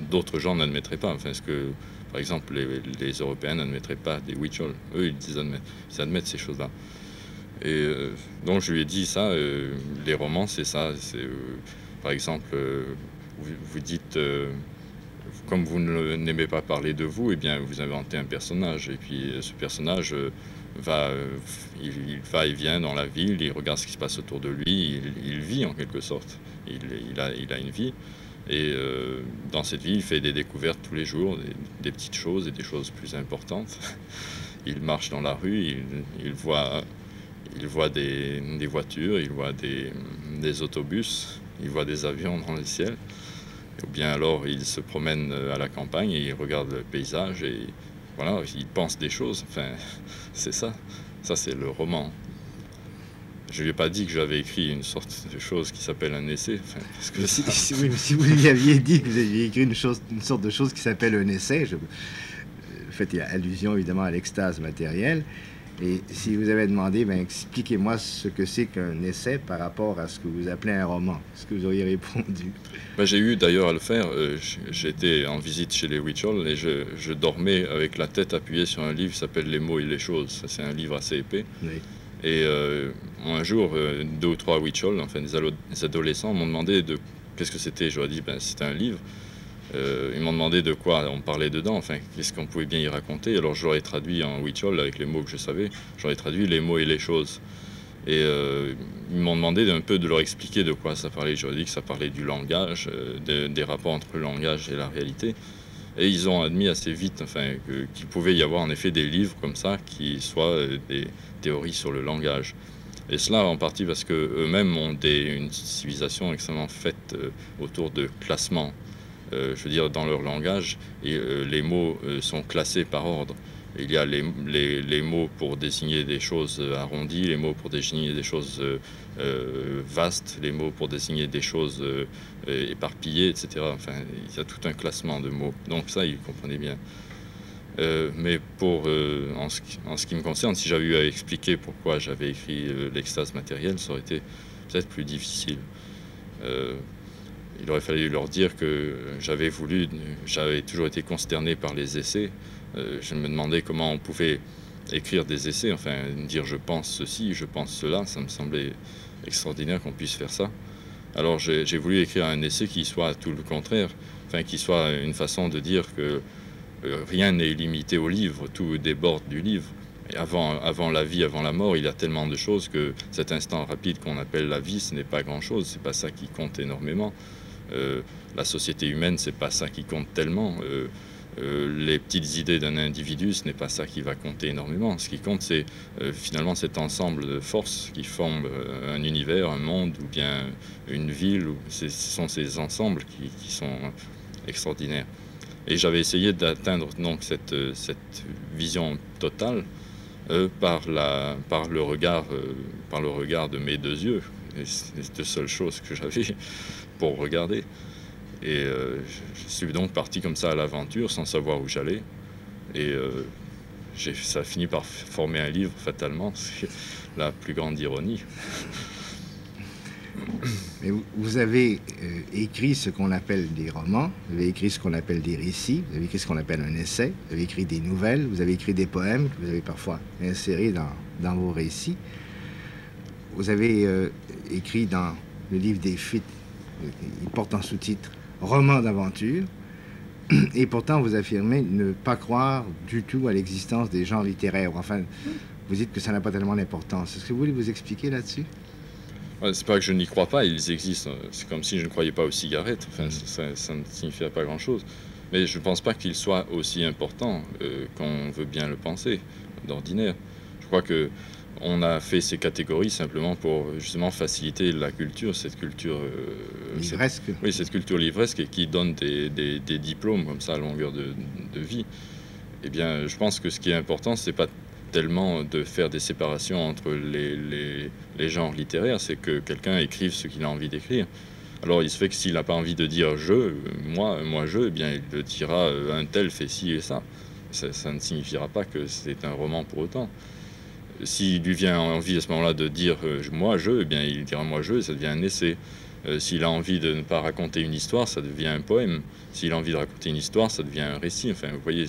S2: d'autres gens n'admettraient pas. Enfin, ce que, par exemple, les Européens n'admettraient pas des Huichols. Eux, ils admettent ces choses-là. Et donc je lui ai dit ça, les romans, c'est ça. Par exemple, vous dites, comme vous n'aimez pas parler de vous, eh bien, vous inventez un personnage. Et puis ce personnage il va et vient dans la ville, il regarde ce qui se passe autour de lui, il vit en quelque sorte. Il a une vie. Et dans cette vie, il fait des découvertes tous les jours, des petites choses et des choses plus importantes. Il marche dans la rue, il voit des voitures, il voit des autobus, il voit des avions dans le ciel. Ou bien alors il se promène à la campagne et il regarde le paysage et voilà, il pense des choses. Enfin, c'est ça. Ça, c'est le roman. Je lui ai pas dit que j'avais écrit une sorte de chose qui s'appelle un essai. Enfin, parce que
S1: oui, mais si vous lui aviez dit que vous aviez écrit une sorte de chose qui s'appelle un essai, il y a allusion évidemment à l'extase matérielle. Et si vous avez demandé, ben, expliquez-moi ce que c'est qu'un essai par rapport à ce que vous appelez un roman, est-ce que vous auriez répondu?
S2: Ben, j'ai eu d'ailleurs à le faire. J'étais en visite chez les Huichols et je dormais avec la tête appuyée sur un livre qui s'appelle Les mots et les choses. Ça, c'est un livre assez épais.
S1: Oui.
S2: Et un jour, 2 ou 3 Huichols, enfin des adolescents, m'ont demandé de qu'est-ce que c'était. Je leur ai dit, ben, c'était un livre. Ils m'ont demandé de quoi on parlait dedans, enfin, qu'est-ce qu'on pouvait bien y raconter. Alors je leur ai traduit en Huichol avec les mots que je savais. Je leur ai traduit les mots et les choses. Et ils m'ont demandé un peu de leur expliquer de quoi ça parlait. Je leur ai dit que ça parlait du langage, des rapports entre le langage et la réalité. Et ils ont admis assez vite, enfin, qu'il pouvait y avoir en effet des livres comme ça qui soient des théories sur le langage. Et cela en partie parce qu'eux-mêmes ont une civilisation extrêmement faite autour de classements. Je veux dire, dans leur langage, et les mots sont classés par ordre. Il y a les mots pour désigner des choses arrondies, les mots pour désigner des choses vastes, les mots pour désigner des choses éparpillées, etc. Enfin, il y a tout un classement de mots. Donc ça, ils comprenaient bien. Mais en ce qui me concerne, si j'avais eu à expliquer pourquoi j'avais écrit l'extase matérielle, ça aurait été peut-être plus difficile. Il aurait fallu leur dire que j'avais toujours été consterné par les essais. Je me demandais comment on pouvait écrire des essais, enfin dire je pense ceci, je pense cela, ça me semblait extraordinaire qu'on puisse faire ça. Alors j'ai voulu écrire un essai qui soit tout le contraire, enfin qui soit une façon de dire que rien n'est limité au livre, tout déborde du livre. Et avant la vie, avant la mort, il y a tellement de choses que cet instant rapide qu'on appelle la vie, ce n'est pas grand-chose, c'est pas ça qui compte énormément. La société humaine, c'est pas ça qui compte tellement. Les petites idées d'un individu, ce n'est pas ça qui va compter énormément. Ce qui compte, c'est finalement cet ensemble de forces qui forment un univers, un monde ou bien une ville. Ce sont ces ensembles qui sont extraordinaires. Et j'avais essayé d'atteindre donc cette vision totale par le regard de mes 2 yeux. Et c'est les 2 seules choses que j'avais pour regarder. Et je suis donc parti comme ça à l'aventure sans savoir où j'allais. Et ça a fini par former un livre, fatalement. C'est la plus grande ironie.
S1: Mais vous avez écrit ce qu'on appelle des romans, vous avez écrit ce qu'on appelle des récits, vous avez écrit ce qu'on appelle un essai, vous avez écrit des nouvelles, vous avez écrit des poèmes que vous avez parfois insérés dans vos récits. Vous avez écrit dans le livre des Fuites, il porte en sous-titre « Roman d'aventure », et pourtant vous affirmez ne pas croire du tout à l'existence des genres littéraires. Enfin, vous dites que ça n'a pas tellement d'importance. Est-ce que vous voulez vous expliquer là-dessus?
S2: Ouais, c'est pas que je n'y crois pas, ils existent. C'est comme si je ne croyais pas aux cigarettes. Enfin, ça ne signifie pas grand-chose. Mais je ne pense pas qu'ils soient aussi importants qu'on veut bien le penser, d'ordinaire. Je crois que on a fait ces catégories simplement pour justement faciliter la culture, cette culture
S1: livresque.
S2: Cette culture livresque qui donne des diplômes comme ça à longueur de vie. Eh bien, je pense que ce qui est important, c'est pas tellement de faire des séparations entre les genres littéraires, c'est que quelqu'un écrive ce qu'il a envie d'écrire. Alors il se fait que s'il n'a pas envie de dire « je »,« moi je », eh bien il le dira « un tel fait ci et ça ». ça ne signifiera pas que c'est un roman pour autant. S'il lui vient envie à ce moment-là de dire moi je, eh bien il dira moi je, et ça devient un essai. S'il a envie de ne pas raconter une histoire, ça devient un poème. S'il a envie de raconter une histoire, ça devient un récit. Enfin, vous voyez,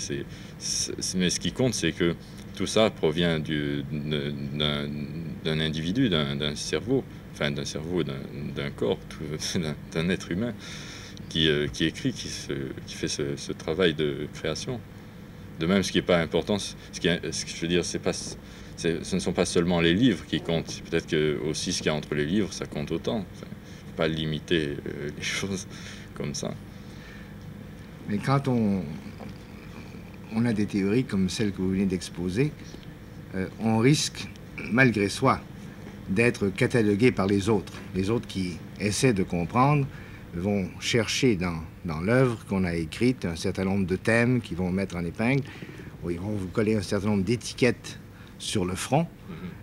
S2: mais ce qui compte, c'est que tout ça provient d'un individu, d'un cerveau, enfin d'un cerveau, d'un corps, d'un être humain qui écrit, qui fait ce travail de création. De même, ce qui n'est pas important, ce que je veux dire, ce ne sont pas seulement les livres qui comptent. Peut-être que aussi ce qu'il y a entre les livres, ça compte autant. Enfin, faut pas limiter les choses comme ça.
S1: Mais quand on a des théories comme celle que vous venez d'exposer, on risque, malgré soi, d'être catalogué par les autres. Les autres qui essaient de comprendre vont chercher dans l'œuvre qu'on a écrite un certain nombre de thèmes qu'ils vont mettre en épingle. Ils vont vous coller un certain nombre d'étiquettes sur le front.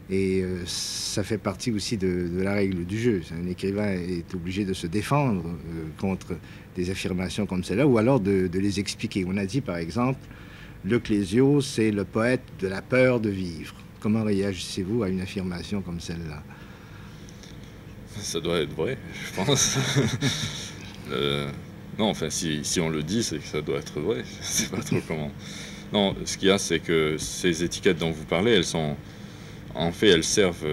S1: Et ça fait partie aussi de la règle du jeu. Un écrivain est obligé de se défendre contre des affirmations comme celle-là, ou alors de les expliquer. On a dit, par exemple, Le Clésio, c'est le poète de la peur de vivre. Comment réagissez-vous à une affirmation comme celle-là?
S2: Ça doit être vrai, je pense. Non, enfin, si on le dit, c'est que ça doit être vrai. Je ne sais pas trop comment. Non, ce qu'il y a, c'est que ces étiquettes dont vous parlez, elles servent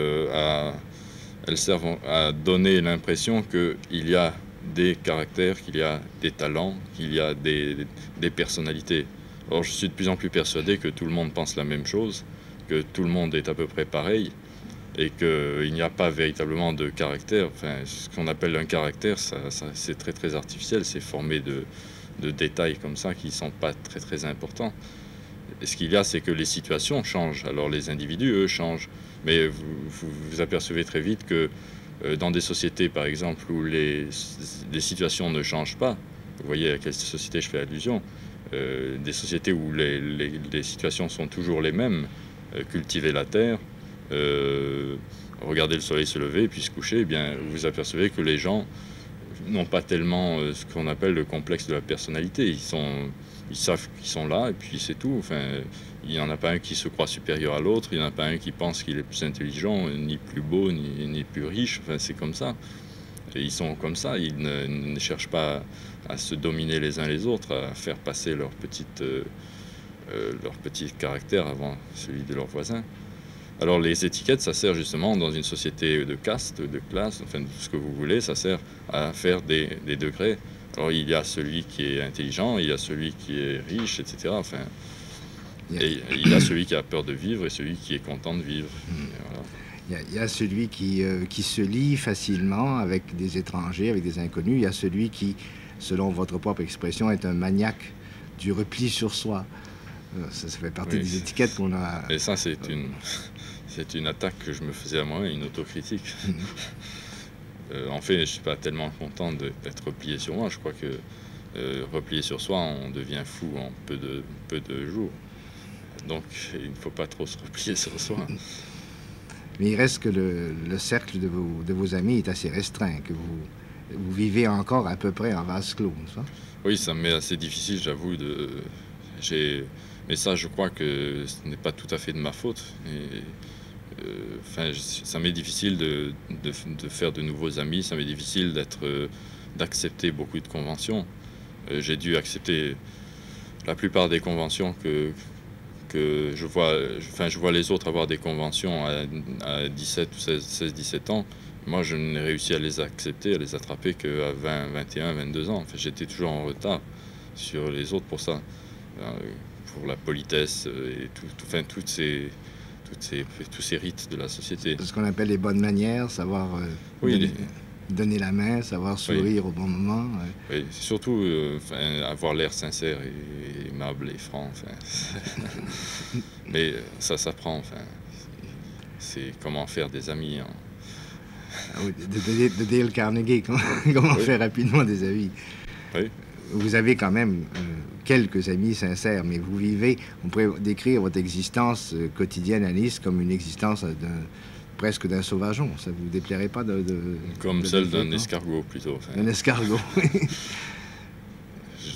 S2: à donner l'impression qu'il y a des caractères, qu'il y a des talents, qu'il y a des personnalités. Or, je suis de plus en plus persuadé que tout le monde pense la même chose, que tout le monde est à peu près pareil, et qu'il n'y a pas véritablement de caractère. Enfin, ce qu'on appelle un caractère, c'est très très artificiel, c'est formé de détails comme ça qui ne sont pas très très importants. Et ce qu'il y a, c'est que les situations changent. Alors les individus, eux, changent. Mais vous apercevez très vite que dans des sociétés, par exemple, où les situations ne changent pas, vous voyez à quelle société je fais allusion, des sociétés où les situations sont toujours les mêmes, cultiver la terre, regarder le soleil se lever et puis se coucher, eh bien, vous apercevez que les gens n'ont pas tellement ce qu'on appelle le complexe de la personnalité. Ils savent qu'ils sont là et puis c'est tout. Enfin, il n'y en a pas un qui se croit supérieur à l'autre, il n'y en a pas un qui pense qu'il est plus intelligent, ni plus beau, ni plus riche. Enfin, c'est comme ça. Et ils sont comme ça, ils ne cherchent pas à se dominer les uns les autres, à faire passer leur petit caractère avant celui de leurs voisins. Alors les étiquettes, ça sert justement dans une société de caste, de classe, enfin tout ce que vous voulez, ça sert à faire des degrés. Alors il y a celui qui est intelligent, il y a celui qui est riche, etc. Enfin, et il y a celui qui a peur de vivre et celui qui est content de vivre.
S1: Voilà. Il y a celui qui se lie facilement avec des étrangers, avec des inconnus. Il y a celui qui, selon votre propre expression, est un maniaque du repli sur soi. Ça fait partie des étiquettes qu'on a...
S2: Et ça, c'est une attaque que je me faisais à moi, une autocritique. En fait, je ne suis pas tellement content d'être replié sur moi. Je crois que replié sur soi, on devient fou en peu de jours. Donc, il ne faut pas trop se replier sur soi.
S1: Mais il reste que le cercle de vos amis est assez restreint, que vous vivez encore à peu près en vase clos, n'est-ce pas?
S2: Oui, ça m'est assez difficile, j'avoue. Mais ça, je crois que ce n'est pas tout à fait de ma faute. Enfin, ça m'est difficile de faire de nouveaux amis, ça m'est difficile d'accepter beaucoup de conventions. J'ai dû accepter la plupart des conventions que je vois. Enfin, je vois les autres avoir des conventions à 17 ou 16-17 ans. Moi, je n'ai réussi à les accepter, à les attraper qu'à 20, 21, 22 ans. Enfin, j'étais toujours en retard sur les autres pour ça. Pour la politesse et tous ces rites de la société.
S1: Ce qu'on appelle les bonnes manières, savoir donner la main, savoir sourire au bon moment.
S2: Oui, surtout avoir l'air sincère et aimable et franc. Mais ça s'apprend. C'est comment faire des amis.
S1: De Dale Carnegie, comment faire rapidement des amis.
S2: Oui.
S1: Vous avez quand même quelques amis sincères, mais vous vivez, on pourrait décrire votre existence quotidienne à Nice comme une existence presque d'un sauvageon. Ça vous déplairait pas
S2: comme celle d'un escargot, plutôt.
S1: Un escargot,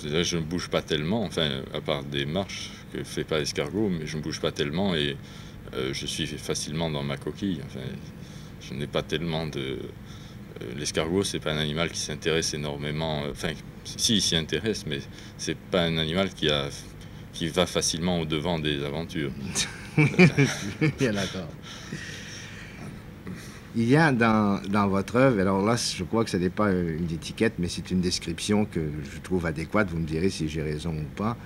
S2: Là, je ne bouge pas tellement, enfin, à part des marches que fait pas l'escargot, mais je ne bouge pas tellement et je suis facilement dans ma coquille. Enfin, je n'ai pas tellement de... l'escargot, c'est pas un animal qui s'intéresse énormément. Enfin, si, il s'y intéresse, mais c'est pas un animal qui va facilement au-devant des aventures.
S1: Bien d'accord. Il y a dans votre œuvre, alors là, je crois que ce n'est pas une étiquette, mais c'est une description que je trouve adéquate, vous me direz si j'ai raison ou pas.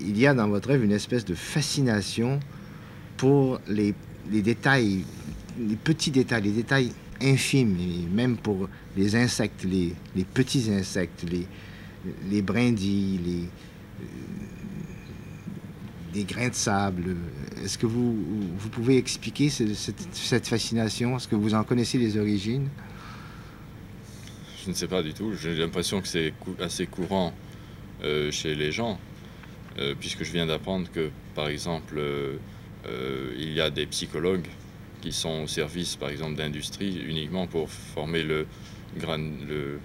S1: Il y a dans votre œuvre une espèce de fascination pour les détails, les petits détails, les détails infimes, et même pour les insectes, les petits insectes, les brindilles, des grains de sable. Est-ce que vous pouvez expliquer cette fascination? Est-ce que vous en connaissez les origines?
S2: Je ne sais pas du tout. J'ai l'impression que c'est assez courant chez les gens, puisque je viens d'apprendre que, par exemple, il y a des psychologues qui sont au service, par exemple, d'industrie uniquement pour former je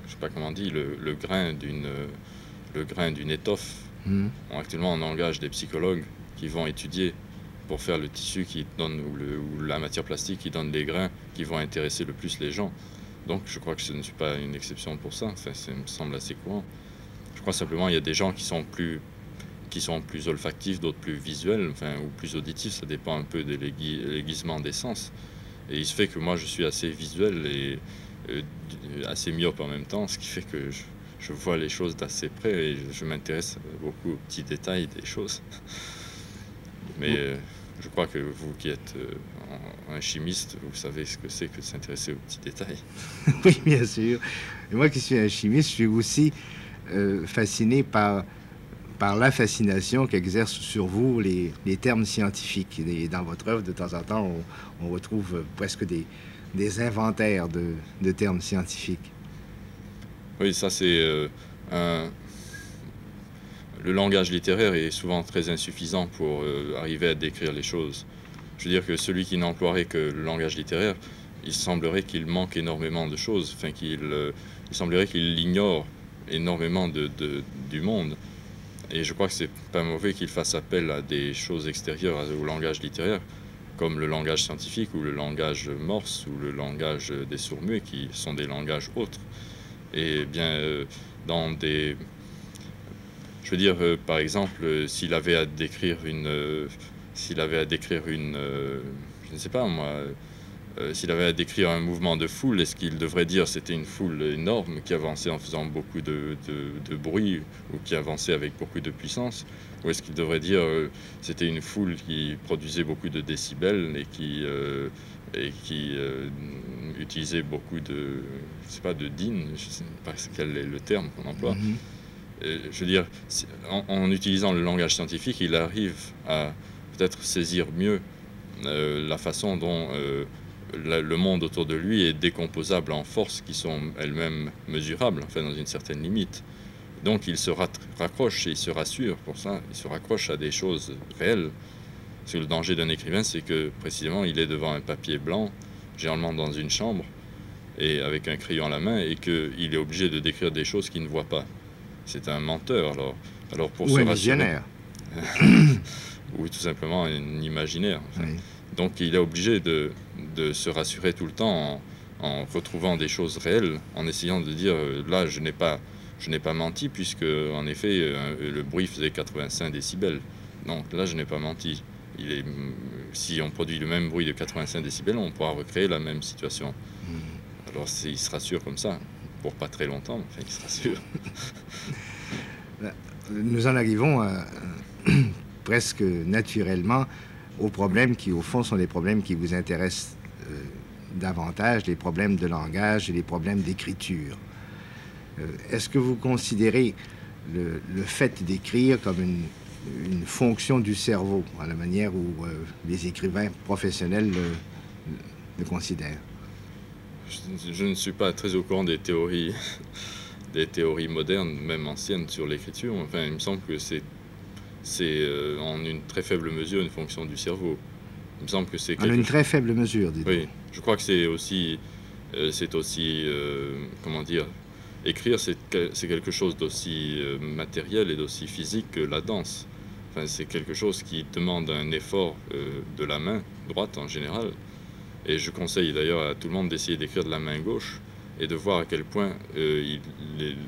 S2: sais pas comment on dit, le grain d'une étoffe. Actuellement, on engage des psychologues qui vont étudier pour faire le tissu qui donne, ou la matière plastique qui donne les grains qui vont intéresser le plus les gens. Donc, je crois que je ne suis pas une exception pour ça. Enfin, ça me semble assez courant. Je crois simplement qu'il y a des gens qui sont plus olfactifs, d'autres plus visuels, enfin, ou plus auditifs. Ça dépend un peu de l'aiguisement des sens. Et il se fait que moi, je suis assez visuel et assez myope en même temps, ce qui fait que je vois les choses d'assez près et je m'intéresse beaucoup aux petits détails des choses. Mais je crois que vous qui êtes un chimiste, vous savez ce que c'est que de s'intéresser aux petits détails.
S1: Oui, bien sûr. Et moi qui suis un chimiste, je suis aussi fasciné par la fascination qu'exercent sur vous les termes scientifiques. Et dans votre œuvre, de temps en temps, on retrouve presque des inventaires de termes scientifiques.
S2: Oui, ça c'est le langage littéraire est souvent très insuffisant pour arriver à décrire les choses. Je veux dire que celui qui n'emploierait que le langage littéraire, il semblerait qu'il manque énormément de choses, enfin il semblerait qu'il ignore énormément du monde. Et je crois que c'est pas mauvais qu'il fasse appel à des choses extérieures au langage littéraire, comme le langage scientifique ou le langage morse ou le langage des sourds-muets, qui sont des langages autres. Et bien, dans des... Je veux dire, par exemple, s'il avait à décrire je ne sais pas moi, s'il avait à décrire un mouvement de foule, est-ce qu'il devrait dire c'était une foule énorme qui avançait en faisant beaucoup de bruit ou qui avançait avec beaucoup de puissance? Ou est-ce qu'il devrait dire c'était une foule qui produisait beaucoup de décibels et qui utilisait beaucoup je sais pas, de din, je ne sais pas quel est le terme qu'on emploie. Je veux dire, en utilisant le langage scientifique, il arrive à peut-être saisir mieux la façon dont le monde autour de lui est décomposable en forces qui sont elles-mêmes mesurables, enfin dans une certaine limite. Donc il se raccroche et il se rassure pour ça, il se raccroche à des choses réelles. Parce que le danger d'un écrivain, c'est que précisément il est devant un papier blanc, généralement dans une chambre, et avec un crayon à la main, et qu'il est obligé de décrire des choses qu'il ne voit pas. C'est un menteur, alors pour
S1: Ou
S2: se
S1: un
S2: rassurer...
S1: visionnaire.
S2: Oui, tout simplement un imaginaire. Enfin.
S1: Oui.
S2: Donc il est obligé de se rassurer tout le temps en retrouvant des choses réelles, en essayant de dire là je n'ai pas menti puisque en effet le bruit faisait 85 décibels. Donc là je n'ai pas menti. Si on produit le même bruit de 85 décibels, on pourra recréer la même situation. Alors il se rassure comme ça, pour pas très longtemps, enfin il se rassure.
S1: Nous en arrivons presque naturellement aux problèmes qui, au fond, sont des problèmes qui vous intéressent davantage, les problèmes de langage et les problèmes d'écriture. Est-ce que vous considérez le fait d'écrire comme une fonction du cerveau, à la manière où les écrivains professionnels le considèrent?
S2: Je ne suis pas très au courant des théories modernes, même anciennes, sur l'écriture. Enfin, il me semble que c'est en une très faible mesure une fonction du cerveau. Il me semble que c'est
S1: en une très faible mesure, dites-vous.
S2: Oui, je crois que c'est aussi comment dire, écrire, c'est quelque chose d'aussi matériel et d'aussi physique que la danse. Enfin, c'est quelque chose qui demande un effort de la main droite en général. Et je conseille d'ailleurs à tout le monde d'essayer d'écrire de la main gauche et de voir à quel point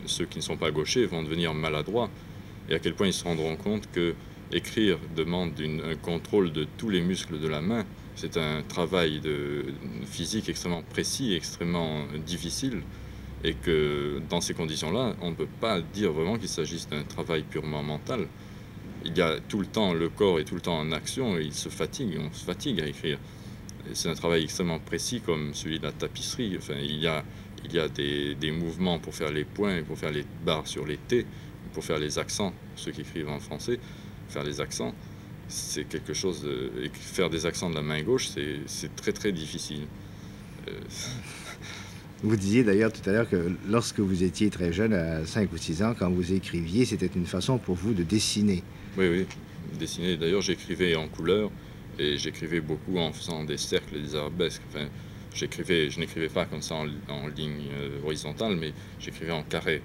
S2: ceux qui ne sont pas gauchers vont devenir maladroits et à quel point ils se rendront compte que écrire demande un contrôle de tous les muscles de la main. C'est un travail physique extrêmement précis, extrêmement difficile, et que dans ces conditions-là, on ne peut pas dire vraiment qu'il s'agisse d'un travail purement mental. Il y a tout le temps, le corps est tout le temps en action et on se fatigue à écrire. C'est un travail extrêmement précis comme celui de la tapisserie. Enfin, il y a des mouvements pour faire les points, pour faire les barres sur les T, pour faire les accents, ceux qui écrivent en français. Faire les accents, c'est quelque chose faire des accents de la main gauche, c'est très très difficile.
S1: Vous disiez d'ailleurs tout à l'heure que lorsque vous étiez très jeune, à 5 ou 6 ans, quand vous écriviez, c'était une façon pour vous de dessiner.
S2: Oui, dessiner. D'ailleurs, j'écrivais en couleur et j'écrivais beaucoup en faisant des cercles et des arabesques. Enfin, je n'écrivais pas comme ça en ligne horizontale, mais j'écrivais en carré.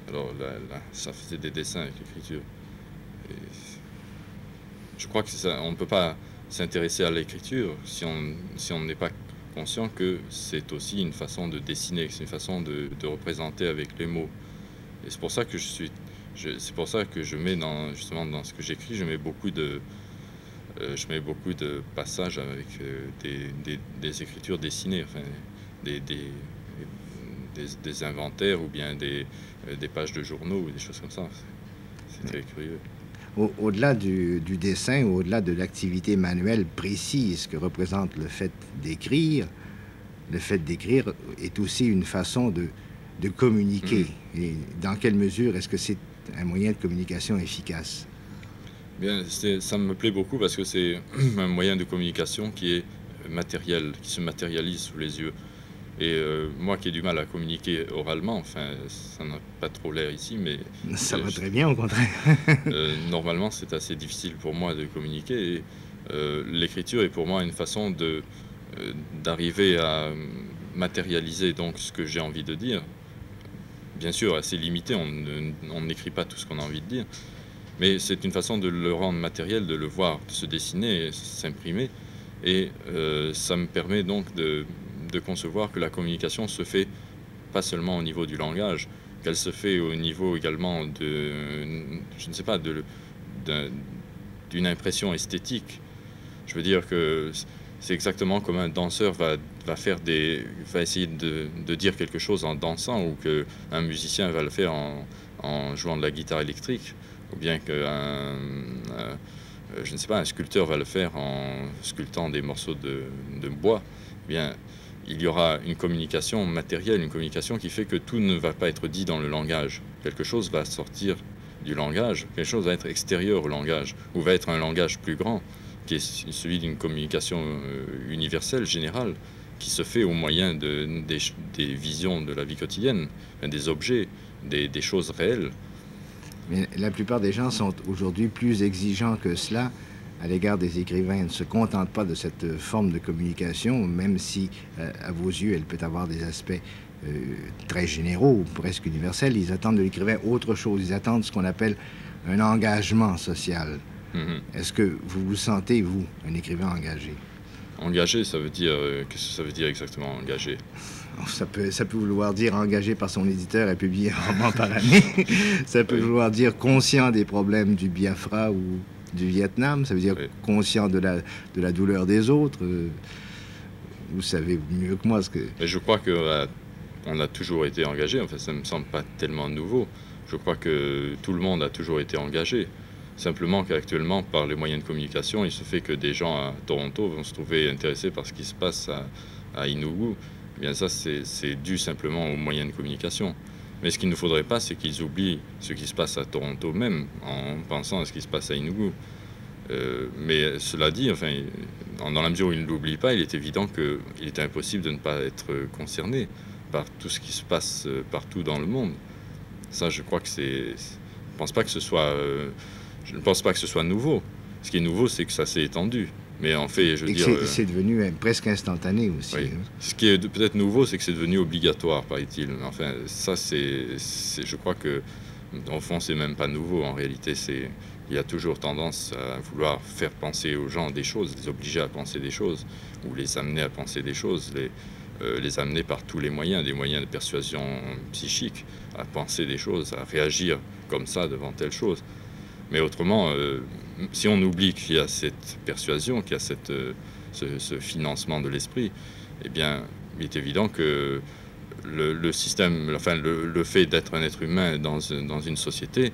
S2: Alors là, ça faisait des dessins avec l'écriture. Je crois que on ne peut pas s'intéresser à l'écriture si on n'est pas conscient que c'est aussi une façon de dessiner, que c'est une façon de représenter avec les mots. Et c'est pour ça que c'est pour ça que je mets justement dans ce que j'écris, je mets beaucoup de passages avec des écritures dessinées, enfin, des inventaires ou bien des pages de journaux ou des choses comme ça. C'est très curieux.
S1: Au-delà du dessin, au-delà de l'activité manuelle précise que représente le fait d'écrire est aussi une façon de communiquer. Et dans quelle mesure est-ce que c'est un moyen de communication efficace?
S2: Bien, ça me plaît beaucoup parce que c'est un moyen de communication qui est matériel, qui se matérialise sous les yeux. Et moi qui ai du mal à communiquer oralement, enfin, ça n'a pas trop l'air ici, mais...
S1: Ça va très bien, au contraire.
S2: Normalement, c'est assez difficile pour moi de communiquer. Et l'écriture est pour moi une façon d'arriver à matérialiser donc ce que j'ai envie de dire. Bien sûr, assez limité, on n'écrit pas tout ce qu'on a envie de dire, mais c'est une façon de le rendre matériel, de le voir, de se dessiner, s'imprimer. Et ça me permet donc de concevoir que la communication se fait pas seulement au niveau du langage, qu'elle se fait au niveau également je ne sais pas, d'une impression esthétique. Je veux dire que c'est exactement comme un danseur va essayer de dire quelque chose en dansant, ou qu'un musicien va le faire en jouant de la guitare électrique, ou bien je ne sais pas, un sculpteur va le faire en sculptant des morceaux de bois. Eh bien, il y aura une communication matérielle, une communication qui fait que tout ne va pas être dit dans le langage. Quelque chose va sortir du langage, quelque chose va être extérieur au langage, ou va être un langage plus grand, qui est celui d'une communication universelle, générale, qui se fait au moyen des visions de la vie quotidienne, des objets, des choses réelles.
S1: Mais la plupart des gens sont aujourd'hui plus exigeants que cela à l'égard des écrivains. Ils ne se contentent pas de cette forme de communication, même si, à vos yeux, elle peut avoir des aspects très généraux ou presque universels. Ils attendent de l'écrivain autre chose. Ils attendent ce qu'on appelle un engagement social. Est-ce que vous vous sentez, vous, un écrivain engagé?
S2: Engagé, ça veut dire... qu'est-ce que ça veut dire exactement, engagé?
S1: Ça peut vouloir dire engagé par son éditeur et publier un roman par année. Ça peut vouloir dire conscient des problèmes du Biafra ou du Vietnam. Ça veut dire conscient de la douleur des autres. Vous savez mieux que moi ce que...
S2: Mais je crois qu'on a toujours été engagé. Enfin, ça ne me semble pas tellement nouveau. Je crois que tout le monde a toujours été engagé. Simplement qu'actuellement, par les moyens de communication, il se fait que des gens à Toronto vont se trouver intéressés par ce qui se passe à Enugu. Eh bien ça, c'est dû simplement aux moyens de communication. Mais ce qu'il ne faudrait pas, c'est qu'ils oublient ce qui se passe à Toronto même, en pensant à ce qui se passe à Enugu. Mais cela dit, enfin, dans la mesure où ils ne l'oublient pas, il est évident qu'il est impossible de ne pas être concerné par tout ce qui se passe partout dans le monde. Ça, je crois que je ne pense pas que ce soit nouveau. Ce qui est nouveau, c'est que ça s'est étendu. Mais en fait, je veux
S1: Et
S2: dire...
S1: c'est devenu presque instantané aussi.
S2: Oui. Ce qui est peut-être nouveau, c'est que c'est devenu obligatoire, paraît-il. Enfin, ça, je crois que, au fond, c'est même pas nouveau. En réalité, il y a toujours tendance à vouloir faire penser aux gens des choses, les obliger à penser des choses, ou les amener à penser des choses, les amener par tous les moyens, des moyens de persuasion psychique, à penser des choses, à réagir comme ça devant telle chose. Mais autrement, si on oublie qu'il y a cette persuasion, qu'il y a ce financement de l'esprit, eh bien, il est évident que le système, enfin, le fait d'être un être humain dans une société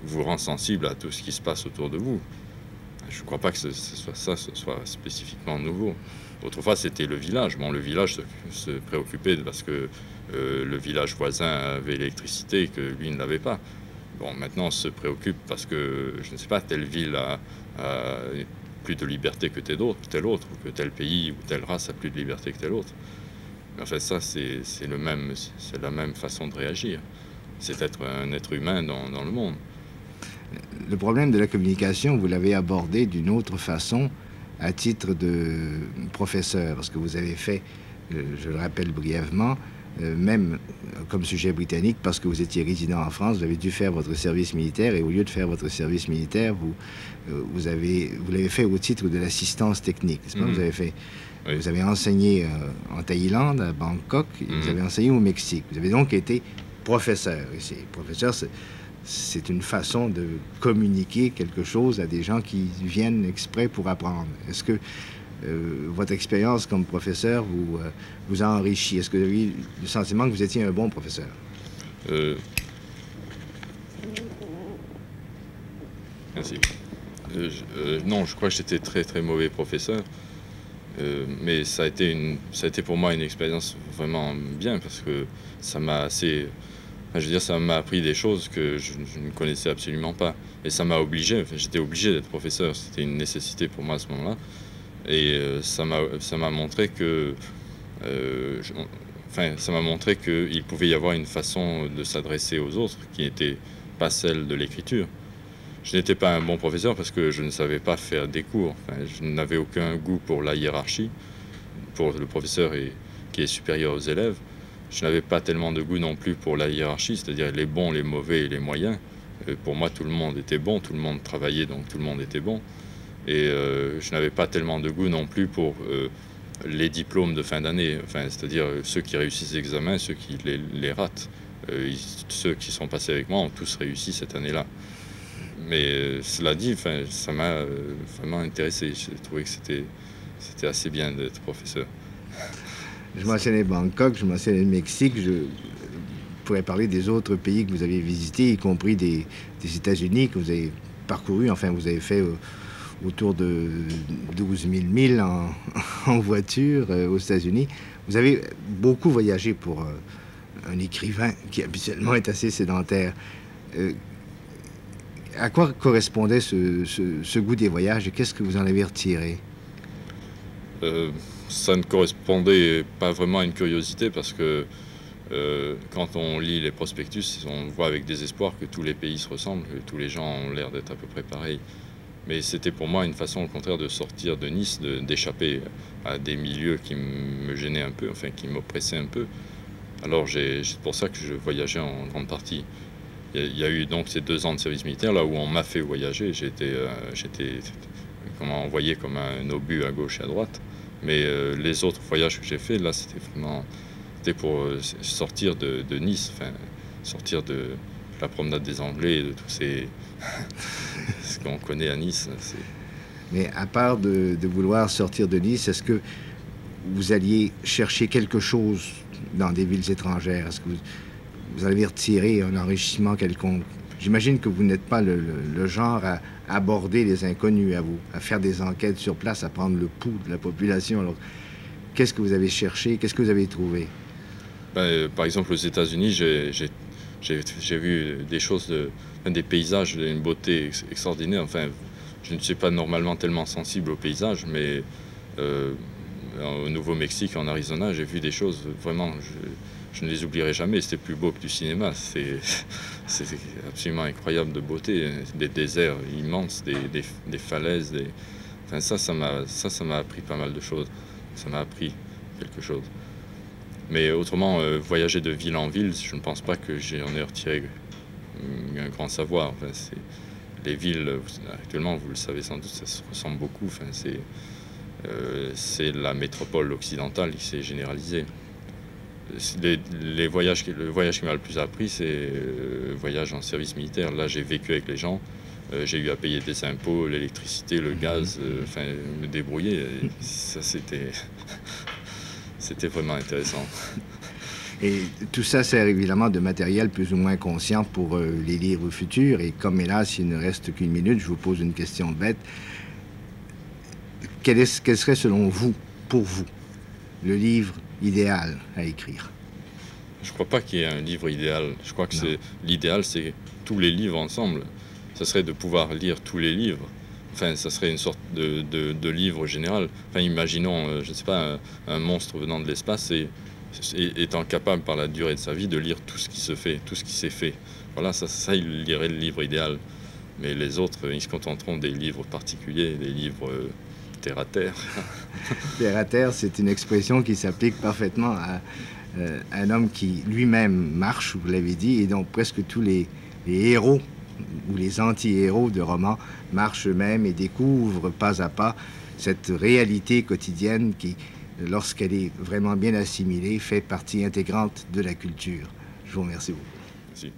S2: vous rend sensible à tout ce qui se passe autour de vous. Je ne crois pas que ce soit spécifiquement nouveau. Autrefois, c'était le village. Bon, le village se préoccupait parce que le village voisin avait l'électricité et que lui ne l'avait pas. Bon, maintenant, on se préoccupe parce que, je ne sais pas, telle ville a plus de liberté que telle autre, ou que tel pays ou telle race a plus de liberté que telle autre. Mais enfin, ça, c'est la même façon de réagir. C'est être un être humain dans le monde.
S1: Le problème de la communication, vous l'avez abordé d'une autre façon à titre de professeur, ce que vous avez fait, je le rappelle brièvement, même comme sujet britannique, parce que vous étiez résident en France, vous avez dû faire votre service militaire, et au lieu de faire votre service militaire, vous l'avez fait au titre de l'assistance technique, n'est-ce pas?
S2: Oui.
S1: Vous avez enseigné en Thaïlande, à Bangkok, et vous avez enseigné au Mexique. Vous avez donc été professeur. Et professeur, c'est une façon de communiquer quelque chose à des gens qui viennent exprès pour apprendre. Est-ce que votre expérience comme professeur vous a enrichi? Est-ce que vous avez eu le sentiment que vous étiez un bon professeur?
S2: Merci. Non, je crois que j'étais très très mauvais professeur. Mais ça a été pour moi une expérience vraiment bien parce que ça m'a assez... Enfin, je veux dire, ça m'a appris des choses que je ne connaissais absolument pas. Et ça m'a obligé, enfin, j'étais obligé d'être professeur. C'était une nécessité pour moi à ce moment-là. Et ça m'a montré que... ça m'a montré qu'il pouvait y avoir une façon de s'adresser aux autres qui n'était pas celle de l'écriture. Je n'étais pas un bon professeur parce que je ne savais pas faire des cours. Enfin, je n'avais aucun goût pour la hiérarchie, pour le professeur qui est supérieur aux élèves. Je n'avais pas tellement de goût non plus pour la hiérarchie, c'est-à-dire les bons, les mauvais et les moyens. Pour moi, tout le monde était bon, tout le monde travaillait, donc tout le monde était bon. Et je n'avais pas tellement de goût non plus pour les diplômes de fin d'année, enfin, c'est-à-dire ceux qui réussissent les examens, ceux qui les ratent. Ceux qui sont passés avec moi ont tous réussi cette année-là. Mais cela dit, enfin, ça m'a vraiment intéressé. J'ai trouvé que c'était assez bien d'être professeur.
S1: Je mentionnais Bangkok, je mentionnais le Mexique, je pourrais parler des autres pays que vous avez visités, y compris des États-Unis que vous avez parcouru. Enfin, vous avez fait autour de 12 000 milles en voiture aux États-Unis. Vous avez beaucoup voyagé pour un écrivain qui habituellement est assez sédentaire. À quoi correspondait ce goût des voyages et qu'est-ce que vous en avez retiré?
S2: Ça ne correspondait pas vraiment à une curiosité parce que quand on lit les prospectus, on voit avec désespoir que tous les pays se ressemblent, que tous les gens ont l'air d'être à peu près pareils. Mais c'était pour moi une façon, au contraire, de sortir de Nice, d'échapper à des milieux qui me gênaient un peu, enfin qui m'oppressaient un peu. Alors c'est pour ça que je voyageais en grande partie. Il y a eu donc ces 2 ans de service militaire là où on m'a fait voyager. J'étais envoyé comme un obus à gauche et à droite. Mais les autres voyages que j'ai faits, là, c'était pour sortir de Nice, enfin, sortir de la promenade des Anglais et de tous ce qu'on connaît à Nice.
S1: Mais à part de vouloir sortir de Nice, est-ce que vous alliez chercher quelque chose dans des villes étrangères? Est-ce que vous avez retiré un enrichissement quelconque? J'imagine que vous n'êtes pas le genre à aborder les inconnus, à faire des enquêtes sur place, à prendre le pouls de la population. Alors, qu'est-ce que vous avez cherché? Qu'est-ce que vous avez trouvé?
S2: Par exemple, aux États-Unis, j'ai vu des choses, des paysages d'une beauté extraordinaire. Enfin, je ne suis pas normalement tellement sensible aux paysages, mais au Nouveau-Mexique, en Arizona, j'ai vu des choses vraiment... Je ne les oublierai jamais, c'était plus beau que du cinéma. C'est absolument incroyable de beauté. Des déserts immenses, des falaises, Enfin, ça m'a appris pas mal de choses. Ça m'a appris quelque chose. Mais autrement, voyager de ville en ville, je ne pense pas que j'en ai retiré un grand savoir. Enfin, les villes, actuellement, vous le savez sans doute, ça se ressemble beaucoup. Enfin, c'est la métropole occidentale qui s'est généralisée. Le voyage qui m'a le plus appris, c'est le voyage en service militaire. Là, j'ai vécu avec les gens. J'ai eu à payer des impôts, l'électricité, le gaz, enfin, me débrouiller. Ça, c'était vraiment intéressant.
S1: Et tout ça sert évidemment de matériel plus ou moins conscient pour les livres futurs. Et comme hélas, il ne reste qu'une minute, je vous pose une question bête. Quel serait selon vous, pour vous, le livre idéal à écrire?
S2: Je ne crois pas qu'il y ait un livre idéal. Je crois que l'idéal, c'est tous les livres ensemble. Ça serait de pouvoir lire tous les livres. Enfin, ça serait une sorte de livre général. Enfin, imaginons, je ne sais pas, un monstre venant de l'espace et étant capable par la durée de sa vie de lire tout ce qui se fait, tout ce qui s'est fait. Voilà, ça, il lirait le livre idéal. Mais les autres, ils se contenteront des livres particuliers, des livres terre à terre.
S1: Terre à terre, c'est une expression qui s'applique parfaitement à un homme qui lui-même marche, vous l'avez dit, et dont presque tous les héros ou les anti-héros de romans marchent eux-mêmes et découvrent pas à pas cette réalité quotidienne qui, lorsqu'elle est vraiment bien assimilée, fait partie intégrante de la culture. Je vous remercie beaucoup.
S2: Merci.